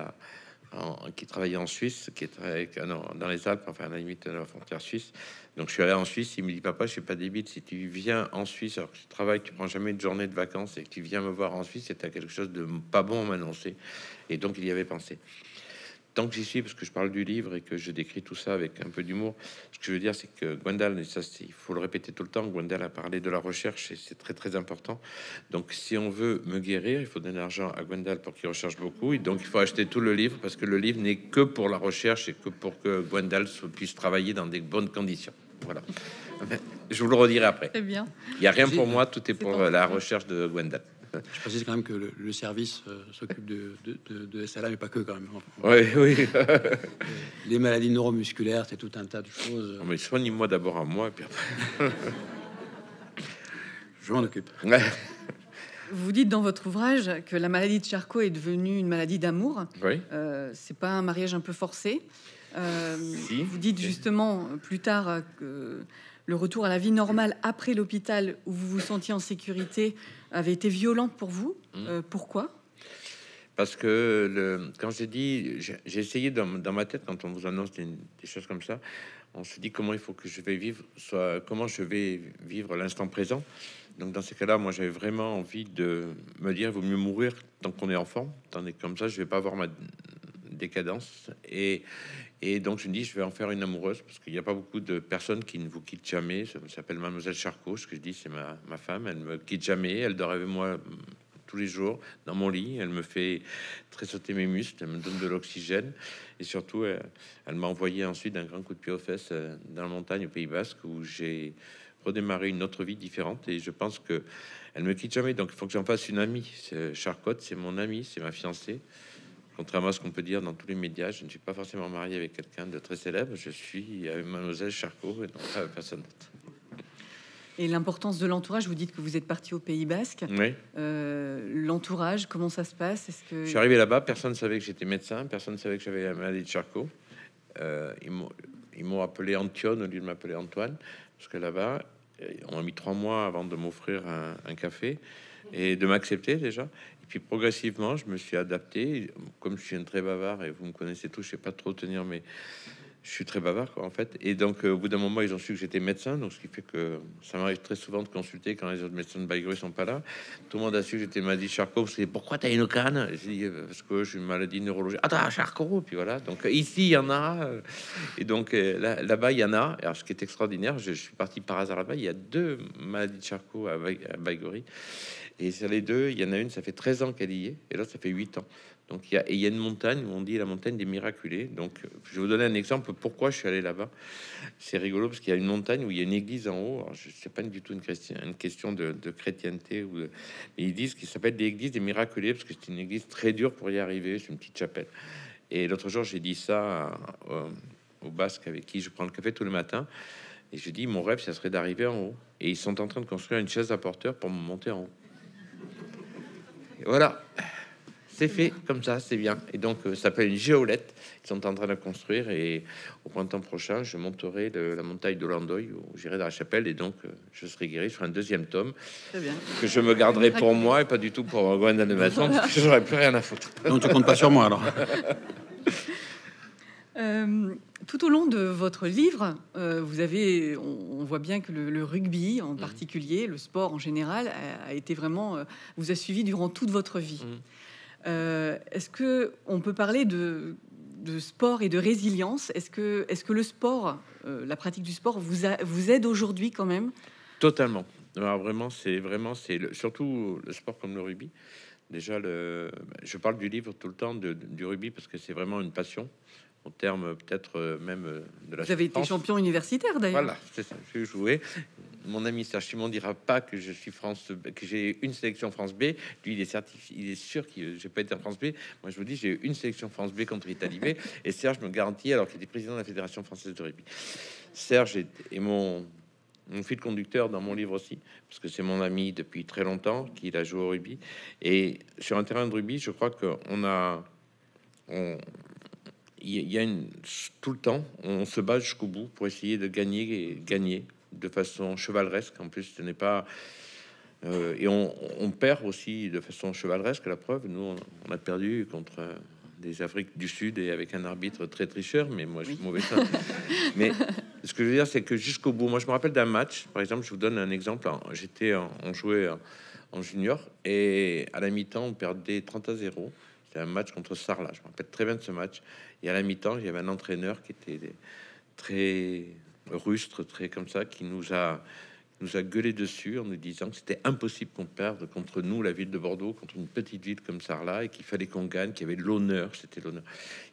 qui travaillait en Suisse, qui est dans les Alpes, enfin à la limite de la frontière suisse. Donc je suis allé en Suisse, il me dit papa, je suis pas débile, si tu viens en Suisse alors que tu travailles, tu prends jamais de journée de vacances et que tu viens me voir en Suisse, c'est quelque chose de pas bon à m'annoncer. Et donc il y avait pensé. Tant que j'y suis, parce que je parle du livre et que je décris tout ça avec un peu d'humour, ce que je veux dire, c'est que Gwendal, et ça, il faut le répéter tout le temps, Gwendal a parlé de la recherche et c'est très très important. Donc, si on veut me guérir, il faut donner l'argent à Gwendal pour qu'il recherche beaucoup. Et donc, il faut acheter tout le livre parce que le livre n'est que pour la recherche et que pour que Gwendal puisse travailler dans des bonnes conditions. Voilà. Je vous le redirai après. Très bien. Il n'y a rien pour moi, tout est pour parfait. la recherche de Gwendal. Je précise quand même que le service s'occupe de SLA, mais pas que quand même. Oui, oui. Les maladies neuromusculaires, c'est tout un tas de choses. Non, mais soigne-moi d'abord à moi, et puis après. Je m'en occupe. Ouais. Vous dites dans votre ouvrage que la maladie de Charcot est devenue une maladie d'amour. Oui. C'est pas un mariage un peu forcé. Si. Vous dites justement plus tard que le retour à la vie normale après l'hôpital où vous vous sentiez en sécurité avait été violent pour vous. Pourquoi? Parce que quand j'ai dit, j'ai essayé dans ma tête, quand on vous annonce des choses comme ça, on se dit comment il faut que je vais vivre, comment je vais vivre l'instant présent. Donc dans ces cas-là, moi j'avais vraiment envie de me dire, il vaut mieux mourir tant qu'on est enfant, tandis que comme ça, je vais pas avoir ma décadence. Et donc je me dis, je vais en faire une amoureuse, parce qu'il n'y a pas beaucoup de personnes qui ne vous quittent jamais. Ça s'appelle Mademoiselle Charcot, ce que je dis, c'est ma femme, elle me quitte jamais, elle dort avec moi tous les jours dans mon lit, elle me fait tressauter mes muscles, elle me donne de l'oxygène et surtout elle m'a envoyé ensuite un grand coup de pied aux fesses dans la montagne au Pays Basque où j'ai redémarré une autre vie différente et je pense que elle me quitte jamais, donc il faut que j'en fasse une amie. Charcotte, c'est mon amie, c'est ma fiancée. Contrairement à ce qu'on peut dire dans tous les médias, je ne suis pas forcément marié avec quelqu'un de très célèbre, je suis avec Mademoiselle Charcot et non pas avec personne d'autre. Et l'importance de l'entourage, vous dites que vous êtes parti au Pays Basque. Oui. L'entourage, comment ça se passe? Est-ce que Je suis arrivé là-bas, personne ne savait que j'étais médecin, personne ne savait que j'avais la maladie de Charcot. Ils m'ont appelé Antione au lieu de m'appeler Antoine, parce que là-bas, on a mis 3 mois avant de m'offrir un café et de m'accepter déjà. Et puis progressivement, je me suis adapté. Comme je suis un très bavard et vous me connaissez tous, je sais pas trop tenir mais je suis très bavard, quoi, en fait. Et donc, au bout d'un moment, ils ont su que j'étais médecin. Donc, ce qui fait que ça m'arrive très souvent de consulter quand les autres médecins de Baïgorry sont pas là. Tout le monde a su que j'étais maladie de Charcot. C'est pourquoi tu as une canne? J'ai dit parce que j'ai une maladie neurologique. Ah, t'as Charcot. Puis voilà. Donc, ici, il y en a. Et donc, là-bas, il y en a. Alors, ce qui est extraordinaire, je suis parti par hasard là-bas. Il y a 2 maladies de Charcot à Baïgorry. Et sur les 2, il y en a une, ça fait 13 ans qu'elle y est. Et l'autre, ça fait 8 ans. Donc il y a une montagne où on dit la montagne des miraculés. Donc je vais vous donner un exemple pourquoi je suis allé là-bas. C'est rigolo parce qu'il y a une montagne où il y a une église en haut. Alors, je sais pas du tout une question de chrétienté ou mais ils disent qu'il s'appelle l'église des miraculés parce que c'est une église très dure pour y arriver. C'est une petite chapelle. Et l'autre jour j'ai dit ça au Basque avec qui je prends le café tous les matins. Et je dis mon rêve ça serait d'arriver en haut. Et ils sont en train de construire une chaise à porteur pour me monter en haut. Et voilà. C'est fait comme ça, c'est bien. Et donc, ça s'appelle une géolette. Ils sont en train de la construire. Et au printemps prochain, je monterai la montagne de Landoy, où j'irai dans la chapelle. Et donc, je serai guéri sur un 2e tome. Très bien. Que je me garderai pour moi et pas du tout pour Gwendal de Masson, parce que j'aurais plus rien à foutre. Donc, tu comptes pas sur moi alors. Tout au long de votre livre, vous avez, on voit bien que le rugby en particulier, le sport en général, a été vraiment, vous a suivi durant toute votre vie. Est-ce que on peut parler de sport et de résilience? Est-ce que le sport, la pratique du sport, vous aide aujourd'hui quand même? Totalement. Alors surtout le sport comme le rugby. Déjà, je parle du livre tout le temps du rugby parce que c'est vraiment une passion. Au terme peut-être même de la. Vous avez été champion universitaire d'ailleurs. Voilà, c'est ça. J'ai joué. Mon ami Serge Simon dira pas que je suis que j'ai une sélection France B. Lui, il est certifié, il est sûr que j'ai pas été en France B. Moi, je vous dis, j'ai eu une sélection France B contre l'Italie B. Et Serge me garantit, alors qu'il était président de la Fédération française de rugby. Serge est mon fil conducteur dans mon livre aussi, parce que c'est mon ami depuis très longtemps qu'il a joué au rugby. Et sur un terrain de rugby, je crois il y a tout le temps, on se bat jusqu'au bout pour essayer de gagner de façon chevaleresque. En plus, ce n'est pas et on perd aussi de façon chevaleresque. La preuve, nous, on a perdu contre des Afriques du Sud et avec un arbitre très tricheur, mais moi je suis Oui. mauvais ça. Mais ce que je veux dire, c'est que jusqu'au bout, moi je me rappelle d'un match, par exemple, je vous donne un exemple. On jouait en junior et à la mi-temps, on perdait 30-0. C'était un match contre Sarlat. Je me rappelle très bien de ce match. Et à la mi-temps, il y avait un entraîneur qui était très rustre, très comme ça, qui nous a gueulé dessus en nous disant que c'était impossible qu'on perde contre nous, la ville de Bordeaux, contre une petite ville comme Sarlat, et qu'il fallait qu'on gagne, qu'il y avait l'honneur, c'était l'honneur.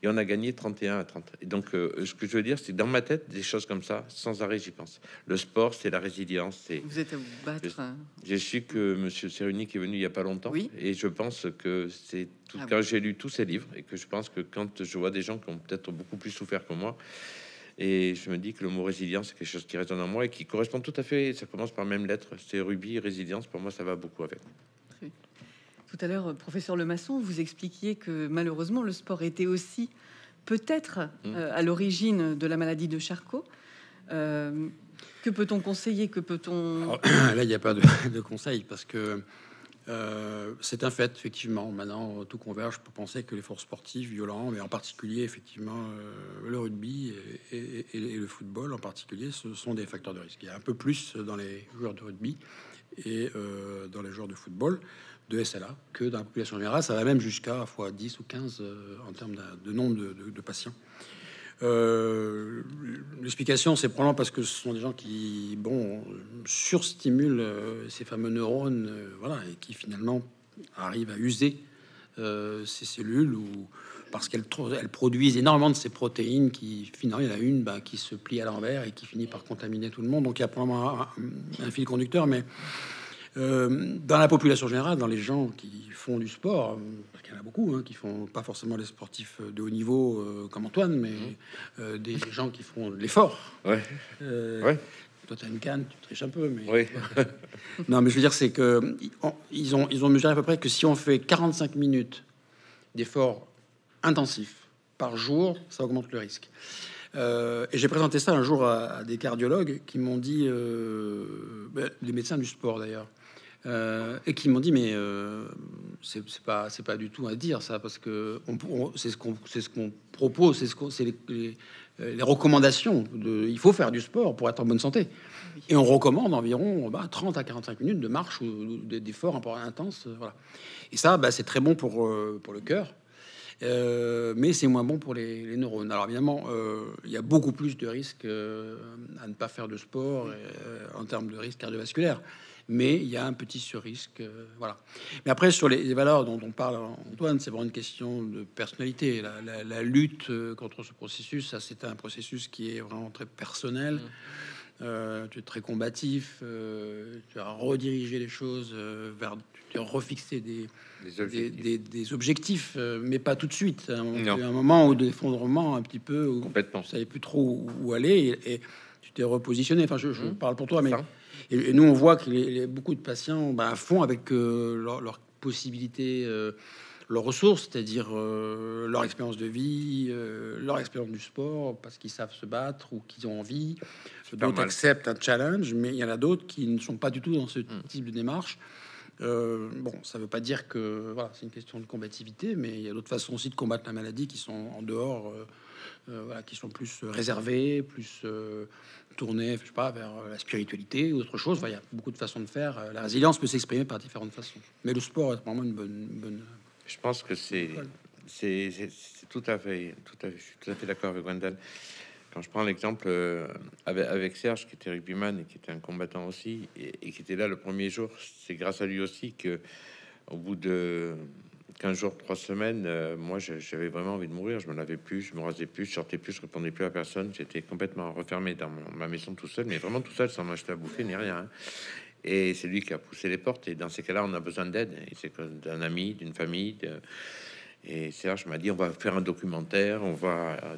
Et on a gagné 31-30. Et donc, ce que je veux dire, c'est dans ma tête, des choses comme ça, sans arrêt, j'y pense. Le sport, c'est la résilience. C'est... Vous êtes à vous battre. J'ai su que Monsieur Céruny qui est venu il y a pas longtemps, Oui. et je pense que c'est tout. Ah Quand j'ai lu tous ces livres, et que je pense que quand je vois des gens qui ont peut-être beaucoup plus souffert que moi, et je me dis que le mot résilience, c'est quelque chose qui résonne en moi et qui correspond tout à fait. Ça commence par même lettre. C'est rubis, résilience. Pour moi, ça va beaucoup avec. Tout à l'heure, professeur Lemasson, vous expliquiez que malheureusement, le sport était aussi peut-être à l'origine de la maladie de Charcot. Que peut-on conseiller? Que peut-on... Alors, là, il n'y a pas de conseil parce que c'est un fait, effectivement. Maintenant, tout converge pour penser que l'effort sportif violent, mais en particulier, effectivement, le rugby et le football en particulier, ce sont des facteurs de risque. Il y a un peu plus dans les joueurs de rugby et dans les joueurs de football, de SLA, que dans la population générale. Ça va même jusqu'à fois 10 ou 15 en termes de nombre de patients. L'explication, c'est probablement parce que ce sont des gens qui, surstimulent ces fameux neurones, voilà, et qui finalement arrivent à user ces cellules ou parce qu'elles produisent énormément de ces protéines qui, finalement, il y en a une qui se plie à l'envers et qui finit par contaminer tout le monde. Donc il y a probablement un fil conducteur, mais dans la population générale, dans les gens qui font du sport, parce qu'il y en a beaucoup qui font pas forcément les sportifs de haut niveau comme Antoine, mais des gens qui font de l'effort. Ouais. Ouais. Toi, t'as une canne, tu triches un peu, mais Oui. non, mais je veux dire, c'est que ils ont mesuré à peu près que si on fait 45 minutes d'effort intensif par jour, ça augmente le risque. Et j'ai présenté ça un jour à des cardiologues qui m'ont dit, des médecins du sport d'ailleurs, et qui m'ont dit mais c'est pas du tout à dire ça parce que c'est ce qu'on propose, c'est les recommandations il faut faire du sport pour être en bonne santé et on recommande environ 30 à 45 minutes de marche ou d'effort un peu intense, voilà. Et ça c'est très bon pour le cœur. Mais c'est moins bon pour les neurones. Alors évidemment, il y a beaucoup plus de risques à ne pas faire de sport en termes de risque cardiovasculaire. Mais il y a un petit sur-risque, voilà. Mais après, sur les valeurs dont on parle, Antoine, c'est vraiment une question de personnalité. La lutte contre ce processus, ça, c'est un processus qui est vraiment très personnel. Tu es très combatif, tu as redirigé les choses vers, tu as refixé des objectifs, mais pas tout de suite. Il y a un moment où d'effondrement un petit peu, où Complètement. tu savais plus trop où aller et tu t'es repositionné. Enfin, je parle pour toi, mais et nous on voit que beaucoup de patients font avec leurs possibilités. Leurs ressources, c'est-à-dire leur expérience de vie, leur expérience du sport, parce qu'ils savent se battre ou qu'ils ont envie. D'autres acceptent un challenge, mais il y en a d'autres qui ne sont pas du tout dans ce type de démarche. Ça veut pas dire que voilà, c'est une question de combativité, mais il y a d'autres façons aussi de combattre la maladie qui sont en dehors, qui sont plus réservées, plus tournées, je sais pas, vers la spiritualité ou autre chose. Enfin, il y a beaucoup de façons de faire. La résilience peut s'exprimer par différentes façons, mais le sport est vraiment une bonne. Je pense que c'est tout à fait, je suis tout à fait d'accord avec Gwendal. Quand je prends l'exemple avec Serge, qui était rugbyman et qui était un combattant aussi, et qui était là le premier jour, c'est grâce à lui aussi que, au bout de 15 jours, 3 semaines, moi j'avais vraiment envie de mourir. Je me lavais plus, je me rasais plus, je sortais plus, je répondais plus à personne. J'étais complètement refermé dans ma maison tout seul, mais vraiment tout seul, sans m'acheter à bouffer ni rien. Et c'est lui qui a poussé les portes. Et dans ces cas-là, on a besoin d'aide. Et c'est d'un ami, d'une famille. Et Serge m'a dit, on va faire un documentaire.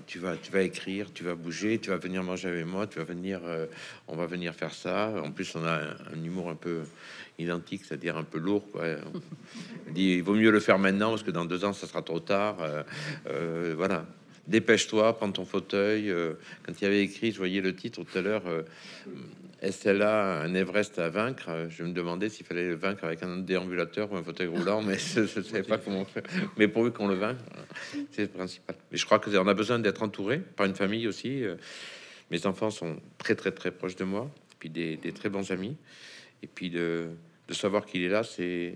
Tu vas écrire, tu vas bouger, tu vas venir manger avec moi, tu vas venir, on va venir faire ça. En plus, on a un humour un peu identique, c'est-à-dire un peu lourd, quoi. Il dit, il vaut mieux le faire maintenant parce que dans 2 ans, ça sera trop tard. Voilà. Dépêche-toi, prends ton fauteuil. Quand il y avait écrit, je voyais le titre tout à l'heure, Et celle-là, un Everest à vaincre, je me demandais s'il fallait le vaincre avec un déambulateur ou un fauteuil roulant, mais je ne savais pas comment faire. Mais pourvu qu'on le vainque, c'est le principal. Mais je crois qu'on a besoin d'être entouré par une famille aussi. Mes enfants sont très, très, très proches de moi, et puis des très bons amis. Et puis de savoir qu'il est là, c'est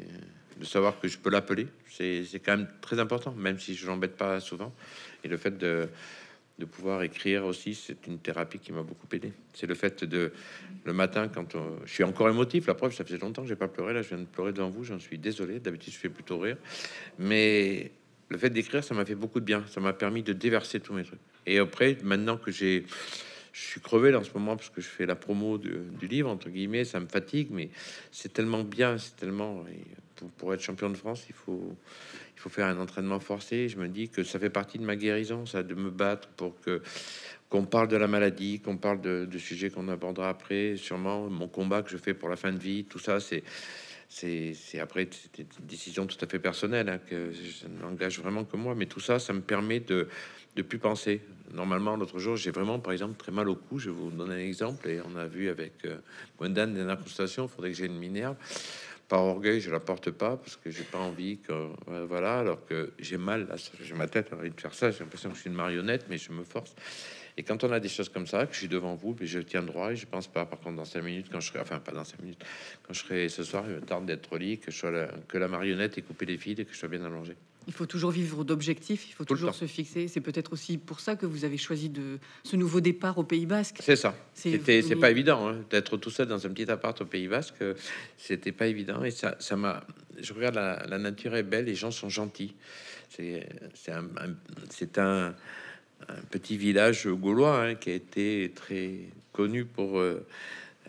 de savoir que je peux l'appeler. C'est quand même très important, même si je l'embête pas souvent. Et le fait de pouvoir écrire aussi, c'est une thérapie qui m'a beaucoup aidé. C'est le fait de le matin quand je suis encore émotif. La preuve, ça faisait longtemps que j'ai pas pleuré. Là, je viens de pleurer devant vous. J'en suis désolé. D'habitude, je fais plutôt rire, mais le fait d'écrire, ça m'a fait beaucoup de bien. Ça m'a permis de déverser tous mes trucs. Et après, maintenant que je suis crevé là en ce moment parce que je fais la promo du livre entre guillemets, ça me fatigue, mais c'est tellement bien, c'est tellement. Et pour être champion de France, il faut faire un entraînement forcé. Je me dis que ça fait partie de ma guérison, ça, de me battre pour que qu'on parle de la maladie, qu'on parle de sujets qu'on abordera après, sûrement mon combat que je fais pour la fin de vie, tout ça, c'est après c'est une décision tout à fait personnelle, hein, que je n'engage vraiment que moi, mais tout ça, ça me permet de plus penser. Normalement, l'autre jour, j'ai vraiment, par exemple, très mal au cou. Je vais vous donner un exemple, et on a vu avec Gwendan dernière consultation. Il faudrait que j'ai une minerve. Par orgueil, je la porte pas parce que j'ai pas envie que voilà, alors que j'ai mal là, j'ai ma tête, j'ai envie de faire ça, j'ai l'impression que je suis une marionnette, mais je me force. Et quand on a des choses comme ça, que je suis devant vous, puis je tiens droit et je pense pas. Par contre, dans 5 minutes, quand je serai, enfin pas dans 5 minutes, quand je serai ce soir, il me tarde d'être au lit, que je sois que la marionnette ait coupé les fils et que je sois bien allongé. Il faut toujours vivre d'objectifs, il faut Tout le toujours temps. se fixer. C'est peut-être aussi pour ça que vous avez choisi ce nouveau départ au Pays Basque. C'est ça. C'est vous- pas évident hein, d'être tout seul dans un petit appart au Pays Basque. C'était pas évident et ça m'a. Je regarde la nature est belle, les gens sont gentils. C'est c'est un, un- c'est un petit village gaulois hein, qui a été très connu pour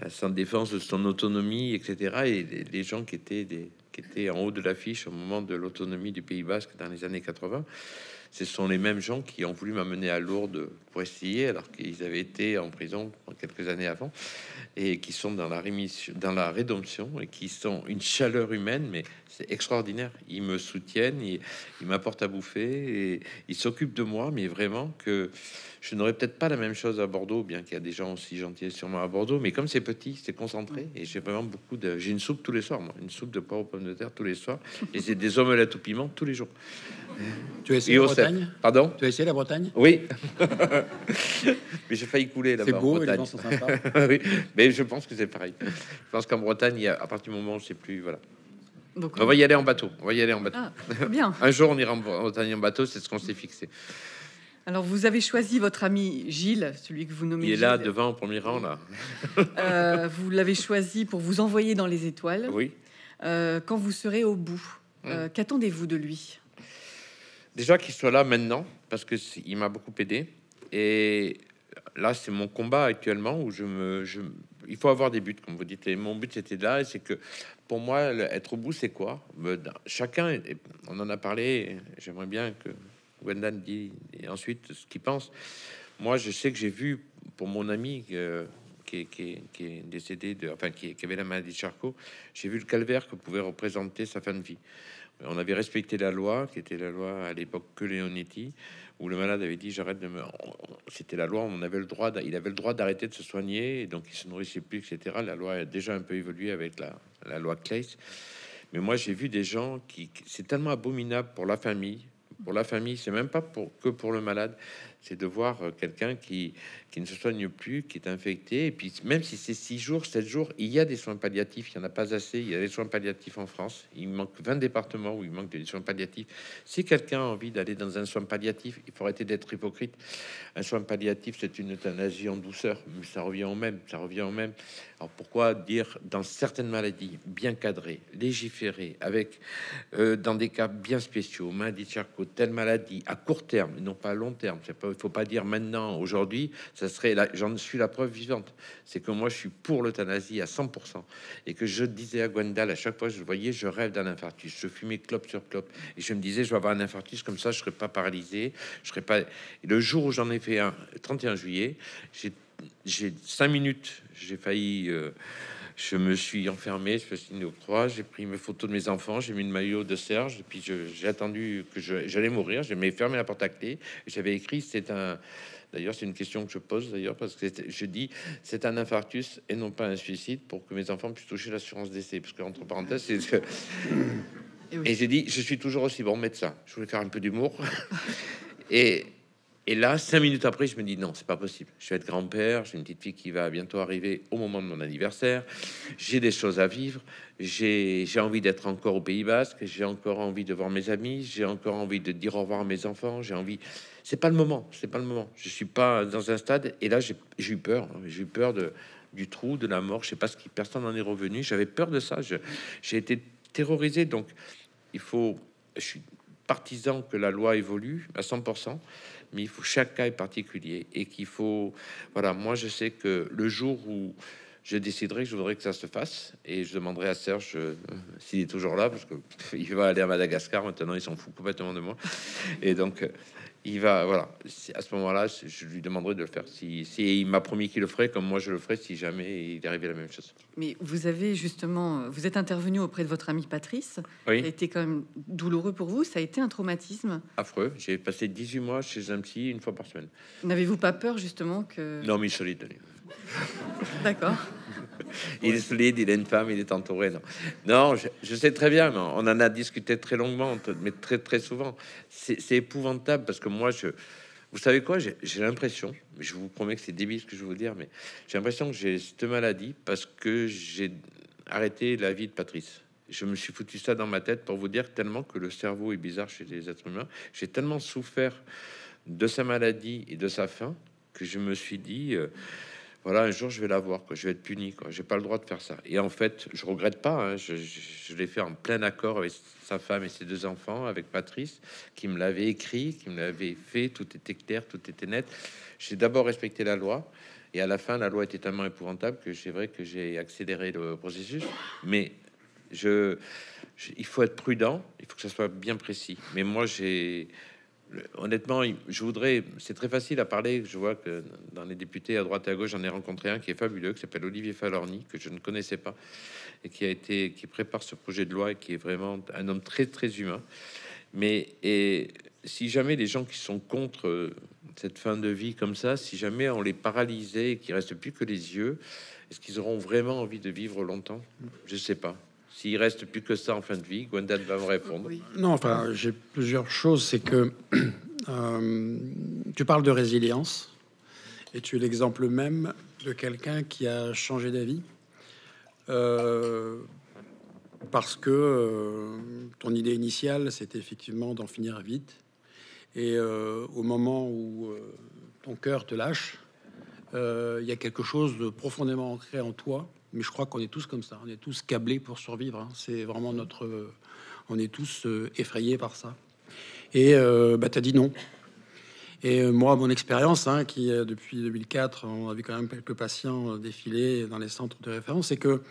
sa défense de son autonomie, etc. Et les gens qui étaient en haut de l'affiche au moment de l'autonomie du Pays Basque dans les années 80, ce sont les mêmes gens qui ont voulu m'amener à Lourdes pour essayer, alors qu'ils avaient été en prison quelques années avant, et qui sont dans la rémission, dans la rédemption, et qui sont une chaleur humaine, mais c'est extraordinaire. Ils me soutiennent, ils m'apportent à bouffer, et ils s'occupent de moi, mais vraiment que je n'aurais peut-être pas la même chose à Bordeaux, bien qu'il y a des gens aussi gentils sûrement à Bordeaux, mais comme c'est petit, c'est concentré, et j'ai vraiment beaucoup de... J'ai une soupe tous les soirs, moi, une soupe de porc aux pommes de terre tous les soirs, et c'est des omelettes au piment tous les jours. Tu as essayé Et la au sel. Bretagne? Pardon? Tu as essayé la Bretagne? Oui. Mais j'ai failli couler C'est là-bas en beau, les Bretagne. gens sont sympas. Oui, mais je pense que c'est pareil. Je pense qu'en Bretagne, à partir du moment où je sais plus, voilà. Donc, On va y aller en bateau. On va y aller en bateau. ah, très bien. Un jour, on ira en Bretagne en bateau. C'est ce qu'on s'est fixé. Alors, vous avez choisi votre ami Gilles, celui que vous nommez Il est là Gilles. devant au premier rang là. Vous l'avez choisi pour vous envoyer dans les étoiles. Oui. Quand vous serez au bout, qu'attendez-vous de lui? Déjà qu'il soit là maintenant, parce que il m'a beaucoup aidé. Et là, c'est mon combat actuellement où il faut avoir des buts, comme vous dites. Et mon but c'était là, et c'est que pour moi, être au bout, c'est quoi? Chacun, on en a parlé. J'aimerais bien que Gwendan dit et ensuite ce qu'il pense. Moi, je sais que j'ai vu pour mon ami qui est décédé, enfin qui avait la maladie de Charcot, j'ai vu le calvaire que pouvait représenter sa fin de vie. On avait respecté la loi, qui était la loi à l'époque que Leonetti, où le malade avait dit j'arrête de me. C'était la loi, on avait le droit, il avait le droit d'arrêter de se soigner, et donc il se nourrissait plus, etc. La loi a déjà un peu évolué avec la loi Claes. Mais moi j'ai vu des gens c'est tellement abominable pour la famille. Pour la famille, c'est même pas que pour le malade, c'est de voir quelqu'un qui ne se soigne plus, qui est infecté. Et puis, même si c'est 6 jours, 7 jours, il y a des soins palliatifs. Il n'y en a pas assez. Il y a des soins palliatifs en France. Il manque 20 départements où il manque des soins palliatifs. Si quelqu'un a envie d'aller dans un soin palliatif, il faut arrêter d'être hypocrite. Un soin palliatif, c'est une euthanasie en douceur, mais ça revient au même. Ça revient au même. Alors pourquoi dire dans certaines maladies bien cadrées, légiférées, avec dans des cas bien spéciaux, maladie de Charcot, telle maladie à court terme, non pas à long terme. Il faut pas dire maintenant, aujourd'hui, ça serait là. J'en suis la preuve vivante. C'est que moi, je suis pour l'euthanasie à 100%, et que je disais à Gwendal à chaque fois que je le voyais, je rêve d'un infarctus. Je fumais clope sur clope, et je me disais, je vais avoir un infarctus comme ça, je serai pas paralysé, je serai pas. Et le jour où j'en ai fait un, 31 juillet, j'ai 5 minutes, j'ai failli Je me suis enfermé, je me suis mis au croix, j'ai pris mes photos de mes enfants, j'ai mis le maillot de Serge, et puis j'ai attendu que j'allais mourir. J'ai fermé la porte à clé. J'avais écrit, c'est un. D'ailleurs, c'est une question que je pose d'ailleurs parce que je dis c'est un infarctus et non pas un suicide pour que mes enfants puissent toucher l'assurance décès. Parce que entre parenthèses, c'est et j'ai dit je suis toujours aussi bon médecin. Je voulais faire un peu d'humour et Et là, 5 minutes après, je me dis non, c'est pas possible. Je vais être grand-père, j'ai une petite fille qui va bientôt arriver au moment de mon anniversaire. J'ai des choses à vivre. J'ai envie d'être encore au Pays Basque. J'ai encore envie de voir mes amis. J'ai encore envie de dire au revoir à mes enfants. J'ai envie. C'est pas le moment. C'est pas le moment. Je suis pas dans un stade. Et là, j'ai eu peur. J'ai eu peur du trou, de la mort. Je sais pas ce qui. Personne n'en est revenu. J'avais peur de ça. J'ai été terrorisé. Donc, il faut. Je suis partisan que la loi évolue à 100%. Mais il faut chaque cas est particulier et qu'il faut voilà, moi je sais que le jour où je déciderai que je voudrais que ça se fasse et je demanderai à Serge s'il est toujours là parce que il va aller à Madagascar maintenant, il s'en fout complètement de moi et donc il va voilà, à ce moment-là, je lui demanderai de le faire si il m'a promis qu'il le ferait comme moi je le ferai si jamais il arrivait la même chose. Mais vous avez justement, vous êtes intervenu auprès de votre ami Patrice. Oui. Ça a été quand même douloureux pour vous. Ça a été un traumatisme. Affreux. J'ai passé 18 mois chez un psy une fois par semaine. N'avez-vous pas peur justement que... Non, mais solide. D'accord. Il est solide, il a une femme, il est entouré. Non, je sais très bien, mais on en a discuté très longuement, mais très très souvent. C'est épouvantable parce que moi, vous savez quoi, j'ai l'impression, mais je vous promets que c'est débile ce que je vais vous dire, mais j'ai l'impression que j'ai cette maladie parce que j'ai arrêté la vie de Patrice. Je me suis foutu ça dans ma tête pour vous dire tellement que le cerveau est bizarre chez les êtres humains. J'ai tellement souffert de sa maladie et de sa fin que je me suis dit... voilà, un jour je vais l'avoir, quoi. Je vais être puni, quoi. J'ai pas le droit de faire ça. Et en fait, je regrette pas. Hein. Je l'ai fait en plein accord avec sa femme et ses 2 enfants, avec Patrice, qui me l'avait écrit, qui me l'avait fait. Tout était clair, tout était net. J'ai d'abord respecté la loi, et à la fin, la loi était tellement épouvantable que c'est vrai que j'ai accéléré le processus. Mais il faut être prudent. Il faut que ça soit bien précis. Mais moi, honnêtement, je voudrais. C'est très facile à parler. Je vois que dans les députés à droite et à gauche, j'en ai rencontré un qui est fabuleux, qui s'appelle Olivier Falorni, que je ne connaissais pas et qui prépare ce projet de loi et qui est vraiment un homme très très humain. Et si jamais les gens qui sont contre cette fin de vie comme ça, si jamais on les paralysait et qu'il reste plus que les yeux, est-ce qu'ils auront vraiment envie de vivre longtemps? Je sais pas. S'il reste plus que ça en fin de vie, Gwendal va me répondre. Oui. Non, enfin, j'ai plusieurs choses. C'est que tu parles de résilience et tu es l'exemple même de quelqu'un qui a changé d'avis parce que ton idée initiale, c'était effectivement d'en finir vite. Et au moment où ton cœur te lâche, il y a quelque chose de profondément ancré en toi. Mais je crois qu'on est tous comme ça. On est tous câblés pour survivre. Hein. C'est vraiment notre... on est tous effrayés par ça. Et tu as dit non. Et moi, mon expérience, hein, qui depuis 2004, on a vu quand même quelques patients défiler dans les centres de référence, c'est que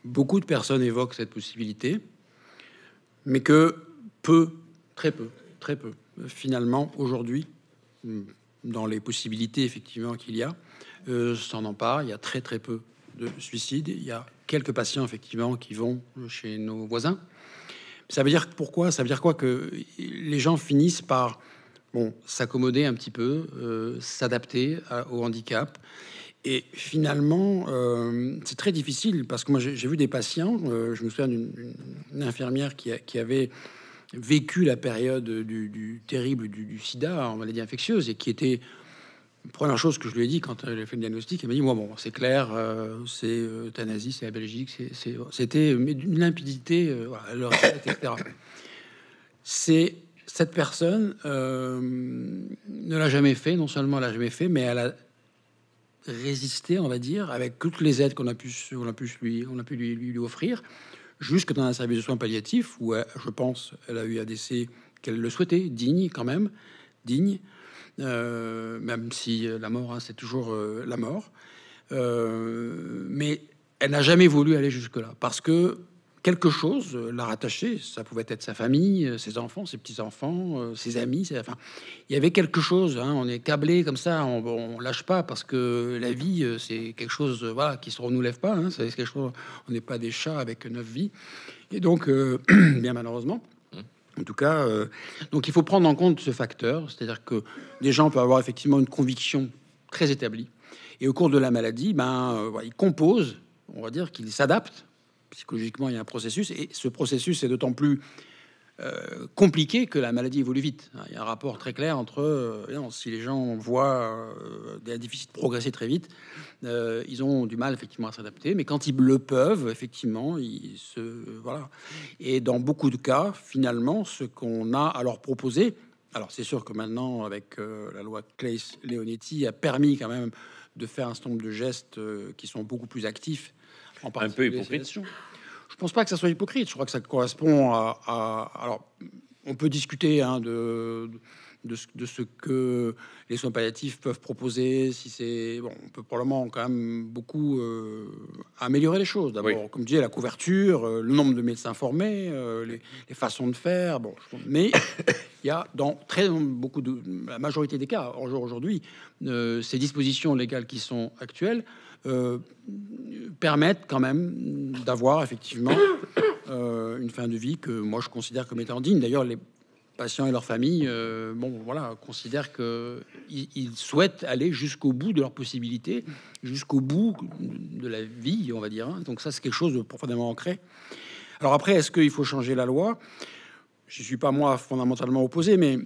beaucoup de personnes évoquent cette possibilité, mais que très peu, finalement, aujourd'hui, dans les possibilités effectivement qu'il y a, s'en empare. Il y a très peu de suicides. Il y a quelques patients effectivement qui vont chez nos voisins. Ça veut dire pourquoi? Ça veut dire quoi? Que les gens finissent par s'accommoder un petit peu, s'adapter au handicap. Et finalement, c'est très difficile parce que moi j'ai vu des patients. Je me souviens d'une infirmière qui avait vécu la période du terrible du sida en maladie infectieuse et qui était... Première chose que je lui ai dit quand elle a fait le diagnostic, elle m'a dit moi bon c'est clair, c'est euthanasie, c'est la Belgique, c'était une limpidité, voilà, etc. C'est cette personne ne l'a jamais fait, non seulement elle l'a jamais fait, mais elle a résisté, on va dire, avec toutes les aides qu'on a pu lui offrir, jusque dans un service de soins palliatifs où je pense elle a eu un décès qu'elle le souhaitait, digne quand même, digne. Même si la mort, hein, c'est toujours la mort. Mais elle n'a jamais voulu aller jusque-là. Parce que quelque chose l'a rattaché. Ça pouvait être sa famille, ses enfants, ses petits-enfants, ses amis. Enfin, il y avait quelque chose. Hein, on est câblé comme ça, on lâche pas parce que la vie, c'est quelque chose, voilà, qui se renouvelle pas. Hein, c'est quelque chose. On n'est pas des chats avec 9 vies. Et donc, bien malheureusement. En tout cas, donc il faut prendre en compte ce facteur, c'est-à-dire que des gens peuvent avoir effectivement une conviction très établie, et au cours de la maladie, voilà, ils composent, on va dire qu'ils s'adaptent. Psychologiquement, il y a un processus, et ce processus est d'autant plus compliqué que la maladie évolue vite. Il y a un rapport très clair entre si les gens voient des déficits progresser très vite, ils ont du mal effectivement à s'adapter, mais quand ils le peuvent, effectivement, voilà. Et dans beaucoup de cas, finalement, ce qu'on a à leur proposer, alors c'est sûr que maintenant, avec la loi Claes-Leonetti, a permis quand même de faire un certain nombre de gestes qui sont beaucoup plus actifs, en Un peu hypocrite. Je pense pas que ça soit hypocrite. Je crois que ça correspond alors, on peut discuter de ce que les soins palliatifs peuvent proposer. Si c'est bon, on peut probablement quand même beaucoup améliorer les choses. D'abord, Oui. comme je disais, la couverture, le nombre de médecins formés, les façons de faire. Bon, mais il y a dans beaucoup de la majorité des cas aujourd'hui, ces dispositions légales qui sont actuelles permettent quand même d'avoir effectivement une fin de vie que moi je considère comme étant digne. D'ailleurs, les patients et leurs familles, voilà, considèrent que ils souhaitent aller jusqu'au bout de leurs possibilités, jusqu'au bout de la vie, on va dire. Hein. Donc ça, c'est quelque chose de profondément ancré. Alors après, est-ce qu'il faut changer la loi? Je suis pas moi fondamentalement opposé, mais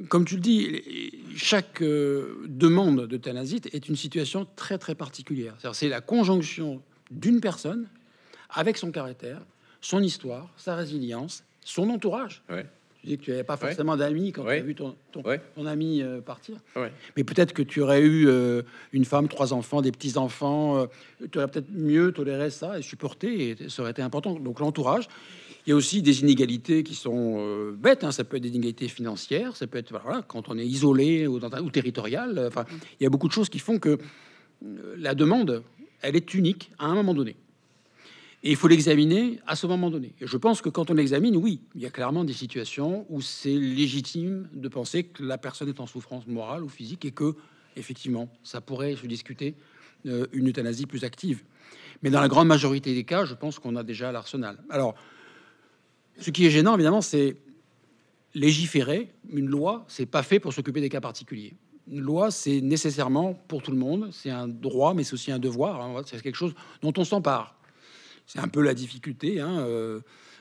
comme tu le dis, chaque demande d'euthanasie est une situation très très particulière. C'est la conjonction d'une personne avec son caractère, son histoire, sa résilience, son entourage. Ouais. Tu dis que tu n'avais pas forcément d'amis quand tu as vu ton ami partir. Ouais. Mais peut-être que tu aurais eu une femme, 3 enfants, des petits-enfants. Tu aurais peut-être mieux toléré ça et supporté, et ça aurait été important. Donc l'entourage. Il y a aussi des inégalités qui sont bêtes. Hein. Ça peut être des inégalités financières, ça peut être voilà, quand on est isolé ou territorial. Enfin, il y a beaucoup de choses qui font que la demande, elle est unique à un moment donné. Et il faut l'examiner à ce moment donné. Et je pense que quand on l'examine, oui, il y a clairement des situations où c'est légitime de penser que la personne est en souffrance morale ou physique et que, effectivement, ça pourrait se discuter une euthanasie plus active. Mais dans la grande majorité des cas, je pense qu'on a déjà l'arsenal. Alors, ce qui est gênant, évidemment, c'est légiférer. Une loi, c'est pas fait pour s'occuper des cas particuliers. Une loi, c'est nécessairement pour tout le monde. C'est un droit, mais c'est aussi un devoir. Hein. C'est quelque chose dont on s'empare. C'est un peu la difficulté. Hein.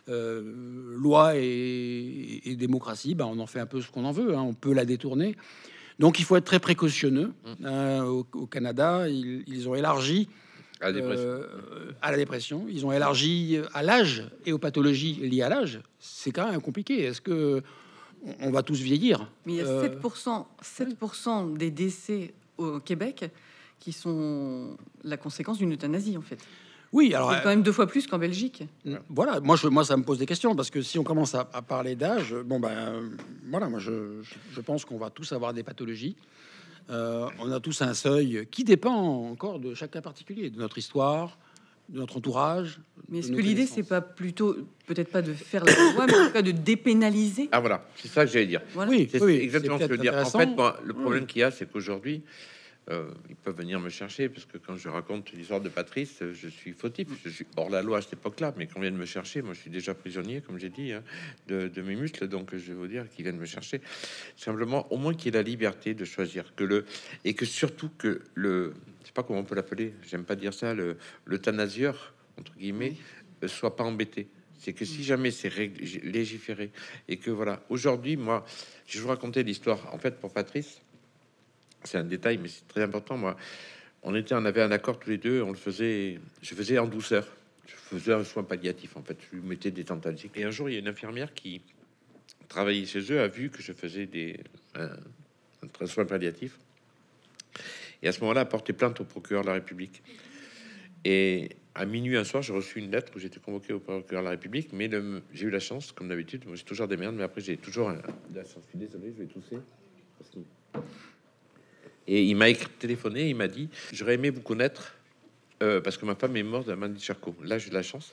Loi et démocratie, on en fait un peu ce qu'on en veut. Hein. On peut la détourner. Donc, il faut être très précautionneux. Au Canada, ils ont élargi à la dépression. Ils ont élargi à l'âge et aux pathologies liées à l'âge. C'est quand même compliqué. Est-ce que on va tous vieillir? Mais il y a 7% des décès au Québec qui sont la conséquence d'une euthanasie, en fait. Oui, alors c'est quand même 2 fois plus qu'en Belgique. Voilà, moi ça me pose des questions parce que si on commence à parler d'âge, voilà, moi je pense qu'on va tous avoir des pathologies. On a tous un seuil qui dépend encore de chaque cas particulier, de notre histoire, de notre entourage. Mais est-ce que l'idée, c'est pas plutôt, peut-être pas de faire la loi, mais en tout cas de dépénaliser? Ah voilà, c'est ça que j'allais dire. Voilà. Oui, C'est oui, exactement ce que je veux dire. En fait, moi, le problème qu'il y a, c'est qu'aujourd'hui, ils peuvent venir me chercher parce que quand je raconte l'histoire de Patrice, je suis fautif, je suis hors la loi à cette époque-là. Mais quand on vient de me chercher, moi, je suis déjà prisonnier, comme j'ai dit, hein, de mes muscles. Donc, je vais vous dire qu'ils viennent me chercher. Simplement, au moins qu'il y ait la liberté de choisir et que surtout que je sais pas comment on peut l'appeler. J'aime pas dire ça. L'euthanasieur entre guillemets soit pas embêté. C'est que si jamais c'est légiféré et que voilà, aujourd'hui, moi, je vous racontais l'histoire. En fait, pour Patrice. C'est un détail, mais c'est très important. Moi, on avait un accord tous les deux. Je faisais en douceur. Je faisais un soin palliatif. En fait, je lui mettais des tentatives. Et un jour, il y a une infirmière qui travaillait chez eux, a vu que je faisais un soin palliatif. Et à ce moment-là, a porté plainte au procureur de la République. Et à minuit un soir, j'ai reçu une lettre où j'étais convoqué au procureur de la République. Mais j'ai eu la chance, comme d'habitude. Moi, j'ai toujours des merdes, mais après, j'ai toujours un. Je suis désolé, je vais tousser. Et il m'a téléphoné, il m'a dit: j'aurais aimé vous connaître parce que ma femme est morte d'un maladie de Charcot. Là, j'ai de la chance.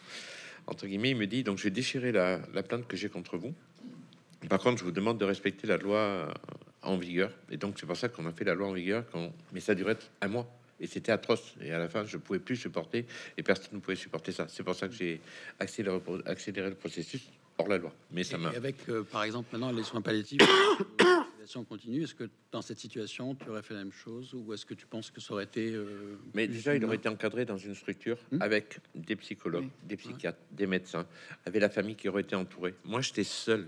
entre guillemets, il me dit, donc je vais déchirer la plainte que j'ai contre vous. Par contre, je vous demande de respecter la loi en vigueur. Et donc, c'est pour ça qu'on a fait la loi en vigueur. Mais ça durait un mois. Et c'était atroce. Et à la fin, je pouvais plus supporter. Et personne ne pouvait supporter ça. C'est pour ça que j'ai accéléré le processus hors la loi. Mais ça m'a... Avec, par exemple, maintenant, les soins palliatifs, situation continue, est-ce que dans cette situation, tu aurais fait la même chose? Ou est-ce que tu penses que ça aurait été... Mais déjà, il aurait été encadré dans une structure avec des psychologues, des psychiatres, des médecins, avec la famille qui aurait été entourée. Moi, j'étais seul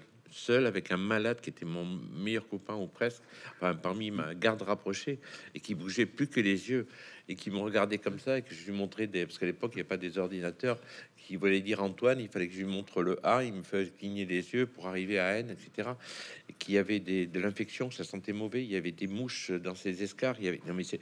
avec un malade qui était mon meilleur copain ou presque, enfin, parmi ma garde rapprochée, et qui bougeait plus que les yeux et qui me regardait comme ça et que je lui montrais parce qu'à l'époque il n'y a pas des ordinateurs qui voulaient dire Antoine, il fallait que je lui montre le A, il me faisait cligner les yeux pour arriver à N, etc. Et qu'il y avait de l'infection, ça sentait mauvais, il y avait des mouches dans ses escarres, il y avait, non mais c'est,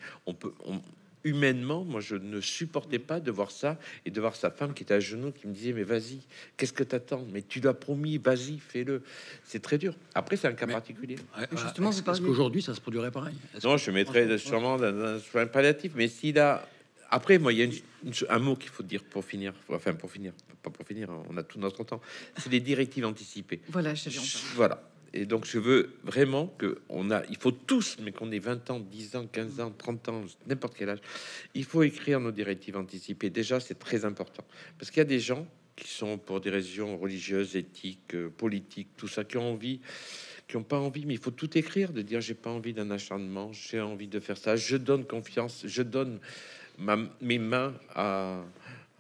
humainement, moi, je ne supportais pas de voir ça et de voir sa femme qui était à genoux, qui me disait, mais vas-y, qu'est-ce que t'attends? Mais tu l'as promis, vas-y, fais-le. C'est très dur. Après, c'est un cas particulier. Justement, vous est-ce qu'aujourd'hui, ça se produirait pareil? Non, je mettrais sûrement dans un soin palliatif, mais s'il a... Après, moi, il y a un mot qu'il faut dire pour finir. Enfin, pour finir, pas pour finir, on a tout notre temps. C'est les directives anticipées. Voilà, voilà. Et donc, je veux vraiment il faut tous, mais qu'on ait 20 ans, 10 ans, 15 ans, 30 ans, n'importe quel âge, il faut écrire nos directives anticipées. Déjà, c'est très important. Parce qu'il y a des gens qui sont pour des raisons religieuses, éthiques, politiques, tout ça, qui ont envie, qui n'ont pas envie, mais il faut tout écrire, de dire, j'ai pas envie d'un acharnement, j'ai envie de faire ça, je donne confiance, je donne mes mains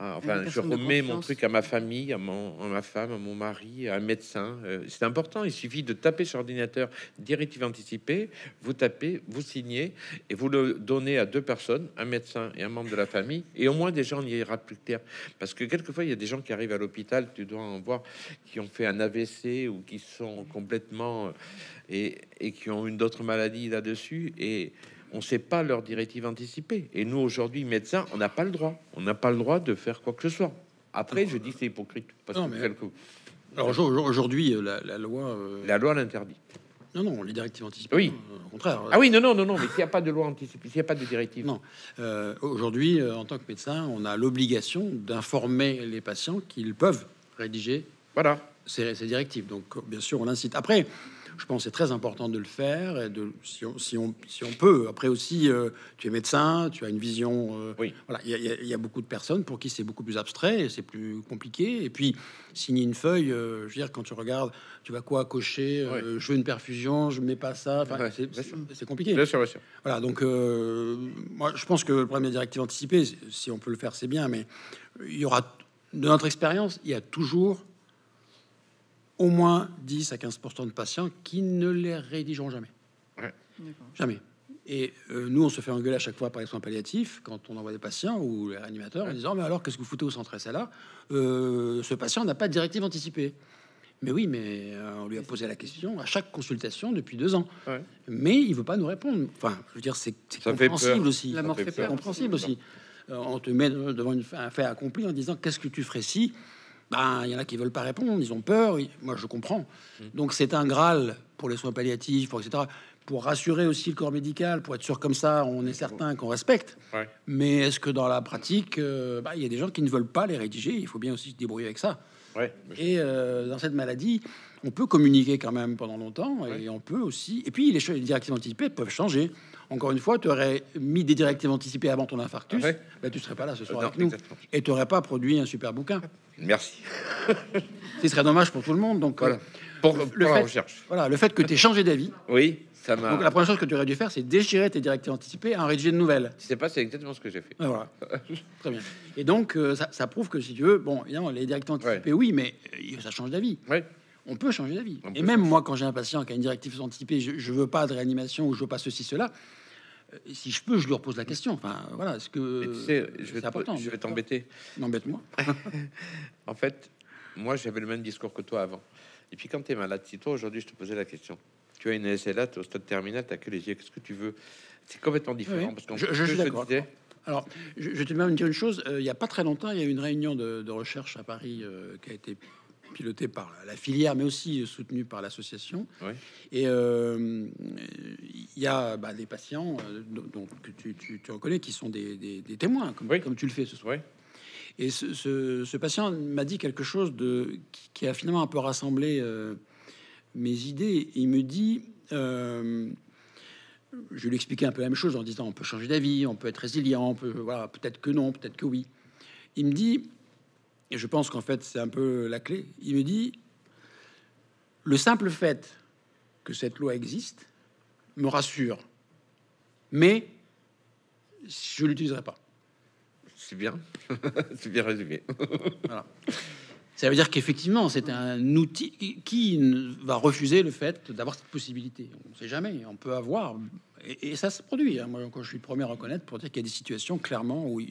enfin, je remets mon truc à ma famille, à ma femme, à mon mari, à un médecin. C'est important. Il suffit de taper sur ordinateur directive anticipée. Vous tapez, vous signez et vous le donnez à deux personnes, un médecin et un membre de la famille. Et au moins, déjà, on y ira plus clair. Parce que quelquefois, il y a des gens qui arrivent à l'hôpital, tu dois en voir, qui ont fait un AVC ou qui sont complètement et qui ont une d'autres maladies là-dessus. Et on ne sait pas leur directive anticipée. Et nous, aujourd'hui, médecins, on n'a pas le droit. On n'a pas le droit de faire quoi que ce soit. Après, je dis c'est hypocrite. Parce non, que mais... Alors aujourd'hui, la loi... La loi l'interdit. Non, les directives anticipées. Oui. Au contraire. Ah oui, non. Mais s'il n'y a pas de loi anticipée, s'il n'y a pas de directive. Non. Aujourd'hui, en tant que médecin, on a l'obligation d'informer les patients qu'ils peuvent rédiger ces directives. Donc, bien sûr, on incite. Après... Je pense que c'est très important de le faire et si on peut. Après aussi, tu es médecin, tu as une vision. Oui. Voilà, il y a beaucoup de personnes pour qui c'est beaucoup plus abstrait, c'est plus compliqué. Et puis signer une feuille, je veux dire, quand tu regardes, tu vas quoi cocher je veux une perfusion, je mets pas ça. Enfin, c'est compliqué. Bien sûr. Voilà, donc moi, je pense que le problème des directives anticipées, si on peut le faire, c'est bien, mais il y aura, de notre expérience, il y a toujours au moins 10 à 15% de patients qui ne les rédigeront jamais. Jamais. Et nous, on se fait engueuler à chaque fois par les soins palliatifs quand on envoie des patients ou les réanimateurs en disant mais alors qu'est-ce que vous foutez au centre SLA ce patient n'a pas de directive anticipée. Mais oui, mais on lui a posé la question à chaque consultation depuis 2 ans. Mais il veut pas nous répondre. Enfin, je veux dire, c'est compréhensible aussi. La mort fait peur. Compréhensible aussi. On te met devant un fait accompli en disant qu'est-ce que tu ferais si... Ben, il y en a qui veulent pas répondre, ils ont peur. Moi, je comprends. Donc, c'est un Graal pour les soins palliatifs, etc. Pour rassurer aussi le corps médical, pour être sûr comme ça, on est certain qu'on respecte. Mais est-ce que dans la pratique, il y a des gens qui ne veulent pas les rédiger? Il faut bien aussi se débrouiller avec ça. Et dans cette maladie, on peut communiquer quand même pendant longtemps et on peut aussi. Et puis, les directives anticipées peuvent changer. Encore une fois, tu aurais mis des directives anticipées avant ton infarctus, tu serais pas là ce soir avec nous et tu n'aurais pas produit un super bouquin. Merci. Ce serait dommage pour tout le monde. Donc, voilà. Pour la recherche. Voilà, le fait que tu aies changé d'avis. Oui, ça m'a. Donc, la première chose que tu aurais dû faire, c'est déchirer tes directives anticipées et en rédiger de nouvelles. Tu sais pas, c'est exactement ce que j'ai fait. Voilà. Très bien. Et donc, ça prouve que si tu veux, bon, évidemment, les directives anticipées, oui, mais ça change d'avis. On peut changer d'avis. Et même moi, quand j'ai un patient qui a une directive anticipée, je veux pas de réanimation ou je veux pas ceci, cela. Si je peux, je lui repose la question. Enfin, voilà, est-ce que tu sais, je vais t'embêter. Embête-moi. En fait, moi, j'avais le même discours que toi avant. Et puis, quand tu es malade, si toi, aujourd'hui, je te posais la question, tu as une SLA, tu es au stade terminal, tu as que les yeux, qu'est-ce que tu veux? C'est complètement différent. Parce je suis d'accord. Alors, je te même dire une chose. Il n'y a pas très longtemps, il y a eu une réunion de recherche à Paris qui a été pilotée par la filière, mais aussi soutenue par l'association. Et il y a des patients donc, que tu en connais qui sont des témoins, comme tu le fais ce soir. Et ce patient m'a dit quelque chose qui a finalement un peu rassemblé mes idées. Il me dit, je lui expliquais un peu la même chose en disant on peut changer d'avis, on peut être résilient, on peut, voilà, peut-être que non, peut-être que oui. Il me dit, et je pense qu'en fait c'est un peu la clé, il me dit le simple fait que cette loi existe me rassure, mais je l'utiliserai pas. C'est bien, c'est bien résumé. Voilà. Ça veut dire qu'effectivement, c'est un outil qui va refuser le fait d'avoir cette possibilité. On ne sait jamais, on peut avoir, et ça se produit. Hein. Moi, quand je suis le premier à reconnaître pour dire qu'il y a des situations clairement où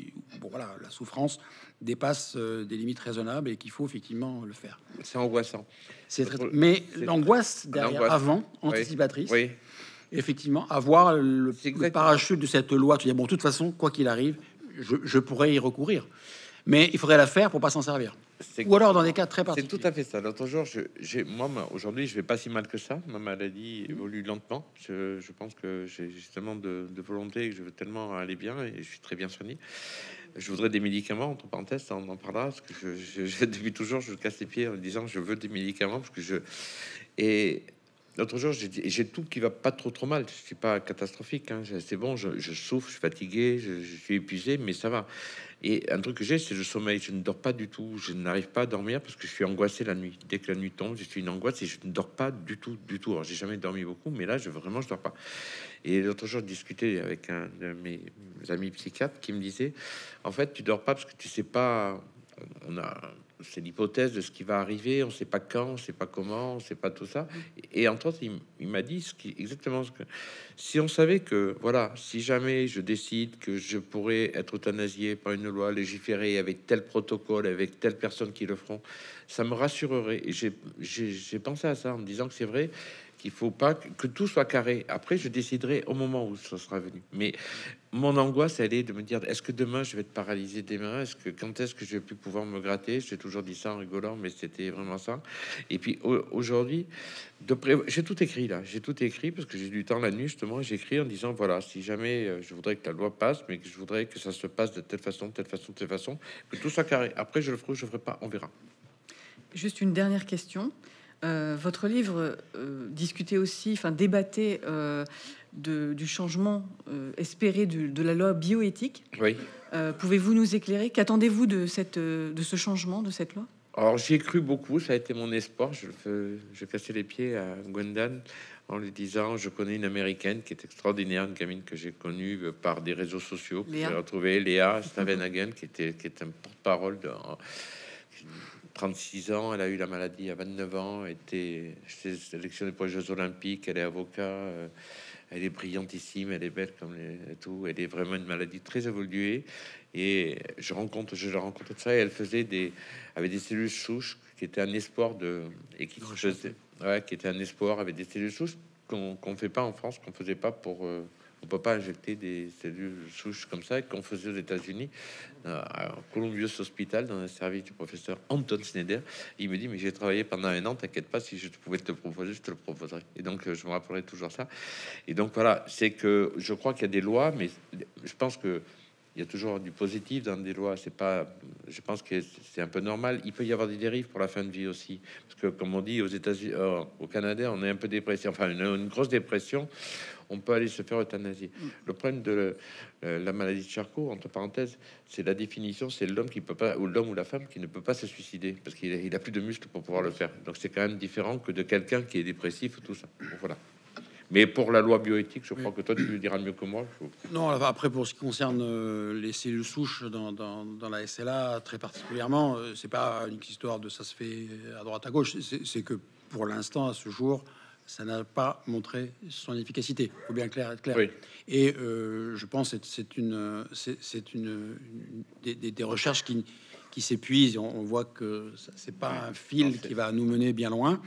bon, voilà, la souffrance dépasse des limites raisonnables et qu'il faut effectivement le faire. C'est angoissant. Mais l'angoisse derrière, avant, anticipatrice. Oui. Effectivement, avoir le parachute de cette loi, tu dis bon, de toute façon, quoi qu'il arrive, je pourrais y recourir, mais il faudrait la faire pour pas s'en servir. Ou alors dans des cas très particuliers. C'est tout à fait ça. L'autre jour, aujourd'hui, je vais pas si mal que ça. Ma maladie évolue lentement. Je pense que j'ai tellement de volonté et que je veux tellement aller bien et je suis très bien soigné. Je voudrais des médicaments, entre parenthèses, on en parlera, parce que depuis toujours, je casse les pieds en disant je veux des médicaments, parce que et l'autre jour, j'ai tout qui va pas trop mal. Je suis pas catastrophique, hein. C'est bon, je souffre, je suis fatigué, je suis épuisé, mais ça va. Et un truc que j'ai, c'est le sommeil. Je ne dors pas du tout. Je n'arrive pas à dormir parce que je suis angoissé la nuit. Dès que la nuit tombe, je suis une angoisse et je ne dors pas du tout, du tout. Alors, j'ai jamais dormi beaucoup, mais là, je dors pas. Et l'autre jour, je discutais avec un de mes amis psychiatres qui me disait, en fait, tu dors pas parce que tu sais pas. C'est l'hypothèse de ce qui va arriver. On sait pas quand, on sait pas comment, on sait pas tout ça. Et entre autres, il m'a dit exactement ce que. Si on savait que, voilà, si jamais je décide que je pourrais être euthanasié par une loi légiférée avec tel protocole, avec telle personne qui le feront, ça me rassurerait. Et j'ai pensé à ça en me disant que c'est vrai qu'il faut pas que tout soit carré. Après, je déciderai au moment où ça sera venu. Mais mon angoisse, elle est de me dire, est-ce que demain je vais être paralysé des mains? Quand est-ce que je vais plus pouvoir me gratter? J'ai toujours dit ça en rigolant, mais c'était vraiment ça. Et puis aujourd'hui, j'ai tout écrit là. J'ai tout écrit parce que j'ai du temps la nuit justement. J'écris en disant voilà, si jamais je voudrais que la loi passe, mais que je voudrais que ça se passe de telle façon, telle façon, telle façon, que tout soit carré. Après, je le ferai, je le ferai pas, on verra. Juste une dernière question. Votre livre discutait aussi, enfin débattait du changement espéré de la loi bioéthique. Oui. Pouvez-vous nous éclairer? Qu'attendez-vous de ce changement, de cette loi? Alors j'y ai cru beaucoup, ça a été mon espoir. Je cassais les pieds à Gwendan en lui disant je connais une américaine qui est extraordinaire, une gamine que j'ai connue par des réseaux sociaux, que j'ai retrouvée, Léa Stavenhagen, qui est un porte-parole de 36 ans, elle a eu la maladie à 29 ans, était sélectionnée pour les Jeux Olympiques, elle est avocat, elle est brillantissime, elle est belle comme tout, elle est vraiment une maladie très évoluée. Et je la rencontre de ça, et elle avait des cellules souches qui étaient un espoir qui était un espoir avec des cellules souches qu'on fait pas en France, qu'on faisait pas pour. On peut pas injecter des cellules souches comme ça, qu'on faisait aux États-Unis, à Columbus Hospital, dans un service du professeur Anton Schneider. Il me dit, mais j'ai travaillé pendant un an, t'inquiète pas, si je pouvais te le proposer, je te le proposerais. Et donc, je me rappellerai toujours ça. Et donc, voilà, c'est que je crois qu'il y a des lois, mais je pense que il y a toujours du positif dans des lois. C'est pas, je pense que c'est un peu normal. Il peut y avoir des dérives pour la fin de vie aussi, parce que comme on dit aux États-Unis, au Canada, on est un peu dépressé, enfin une grosse dépression. On peut aller se faire euthanasier. Le problème de la maladie de Charcot, entre parenthèses, c'est la définition, c'est l'homme qui peut pas, ou l'homme ou la femme qui ne peut pas se suicider parce qu'il a plus de muscles pour pouvoir le faire. Donc c'est quand même différent que de quelqu'un qui est dépressif ou tout ça. Bon, voilà. Mais pour la loi bioéthique, je crois que toi, tu le diras mieux que moi. Non, après, pour ce qui concerne les cellules souches dans la SLA, très particulièrement, c'est pas une histoire de ça se fait à droite à gauche. C'est que pour l'instant, à ce jour, ça n'a pas montré son efficacité. Faut bien être clair. Oui. Et je pense que c'est des recherches qui s'épuisent. On voit que c'est pas un fil qui va nous mener bien loin.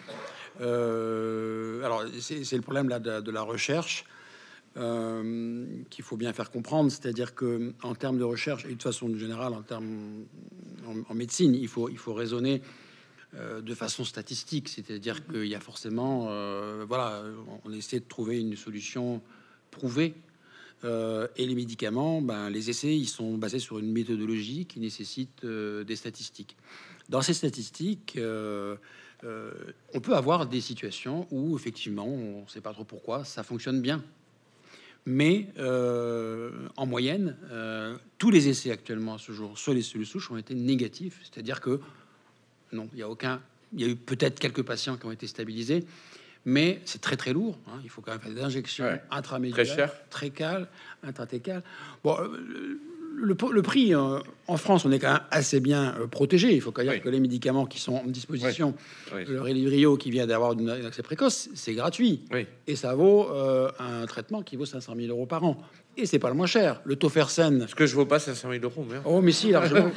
Alors c'est le problème là de la recherche qu'il faut bien faire comprendre, c'est-à-dire que en termes de recherche et de façon générale en médecine, il faut raisonner de façon statistique, c'est-à-dire qu'il y a forcément voilà, on essaie de trouver une solution prouvée Et les médicaments, les essais, ils sont basés sur une méthodologie qui nécessite des statistiques. Dans ces statistiques, on peut avoir des situations où effectivement, on ne sait pas trop pourquoi, ça fonctionne bien. Mais en moyenne, tous les essais actuellement à ce jour sur les cellules souches ont été négatifs. C'est-à-dire que non, il y a eu peut-être quelques patients qui ont été stabilisés, mais c'est très très lourd. Hein. Il faut quand même faire des injections intramédiaires, très cher, très calmes, intratécales. Bon, le prix en France, on est quand même assez bien protégé. Il faut quand même dire que les médicaments qui sont en disposition, le Relyvrio qui vient d'avoir un accès précoce, c'est gratuit et ça vaut un traitement qui vaut 500 000 € par an. Et c'est pas le moins cher. Le Tofersen. Ce que je vaux pas 500 000 €. Bien. Oh, mais si, largement.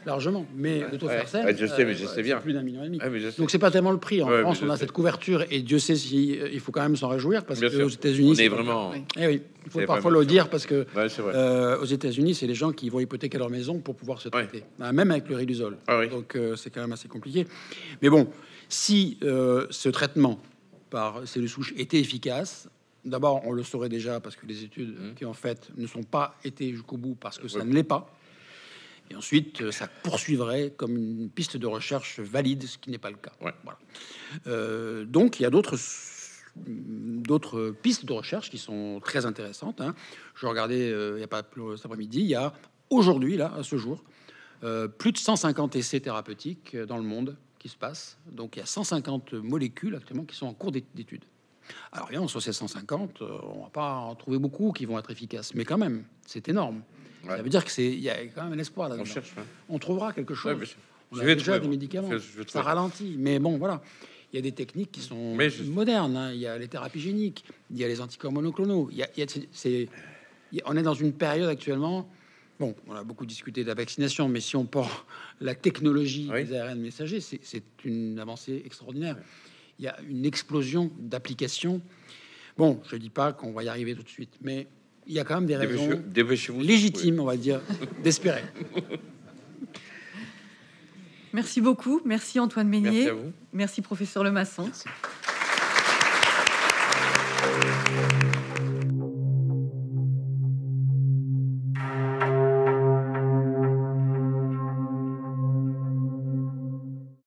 Largement, mais le Tofersen, je sais, mais je sais bien, plus d'1,5 million. Donc c'est pas tellement le prix. En France, on a cette couverture et Dieu sait si il faut quand même s'en réjouir parce que aux États-Unis, c'est vraiment. Il faut parfois le dire parce que aux États-Unis, c'est les gens qui vont hypothéquer leur maison pour pouvoir se traiter, même avec le Riluzole. Donc c'est quand même assez compliqué. Mais bon, si ce traitement par cellules souches était efficace. D'abord, on le saurait déjà parce que les études qui en fait ne sont pas été jusqu'au bout parce que ça ne l'est pas. Et ensuite, ça poursuivrait comme une piste de recherche valide, ce qui n'est pas le cas. Voilà. Donc, il y a d'autres pistes de recherche qui sont très intéressantes. Hein. Je regardais il n'y a pas plus cet après-midi. Il y a aujourd'hui, là, à ce jour, plus de 150 essais thérapeutiques dans le monde qui se passent. Donc, il y a 150 molécules actuellement qui sont en cours d'étude. Alors, bien, sur ces 150, on va pas en trouver beaucoup qui vont être efficaces, mais quand même, c'est énorme. Ça veut dire qu'il y a quand même un espoir là-dedans. On trouvera quelque chose. On a déjà des médicaments. Ça ralentit. Mais bon, voilà. Il y a des techniques qui sont modernes. Hein. Il y a les thérapies géniques. Il y a les anticorps monoclonaux. On est dans une période actuellement... Bon, on a beaucoup discuté de la vaccination, mais si on porte la technologie des ARN messagers, c'est une avancée extraordinaire. Il y a une explosion d'applications. Bon, je ne dis pas qu'on va y arriver tout de suite, mais... il y a quand même des raisons légitimes, on va dire, d'espérer. Merci beaucoup. Merci Antoine Mesnier. Merci à vous. Merci professeur Lemasson. Merci.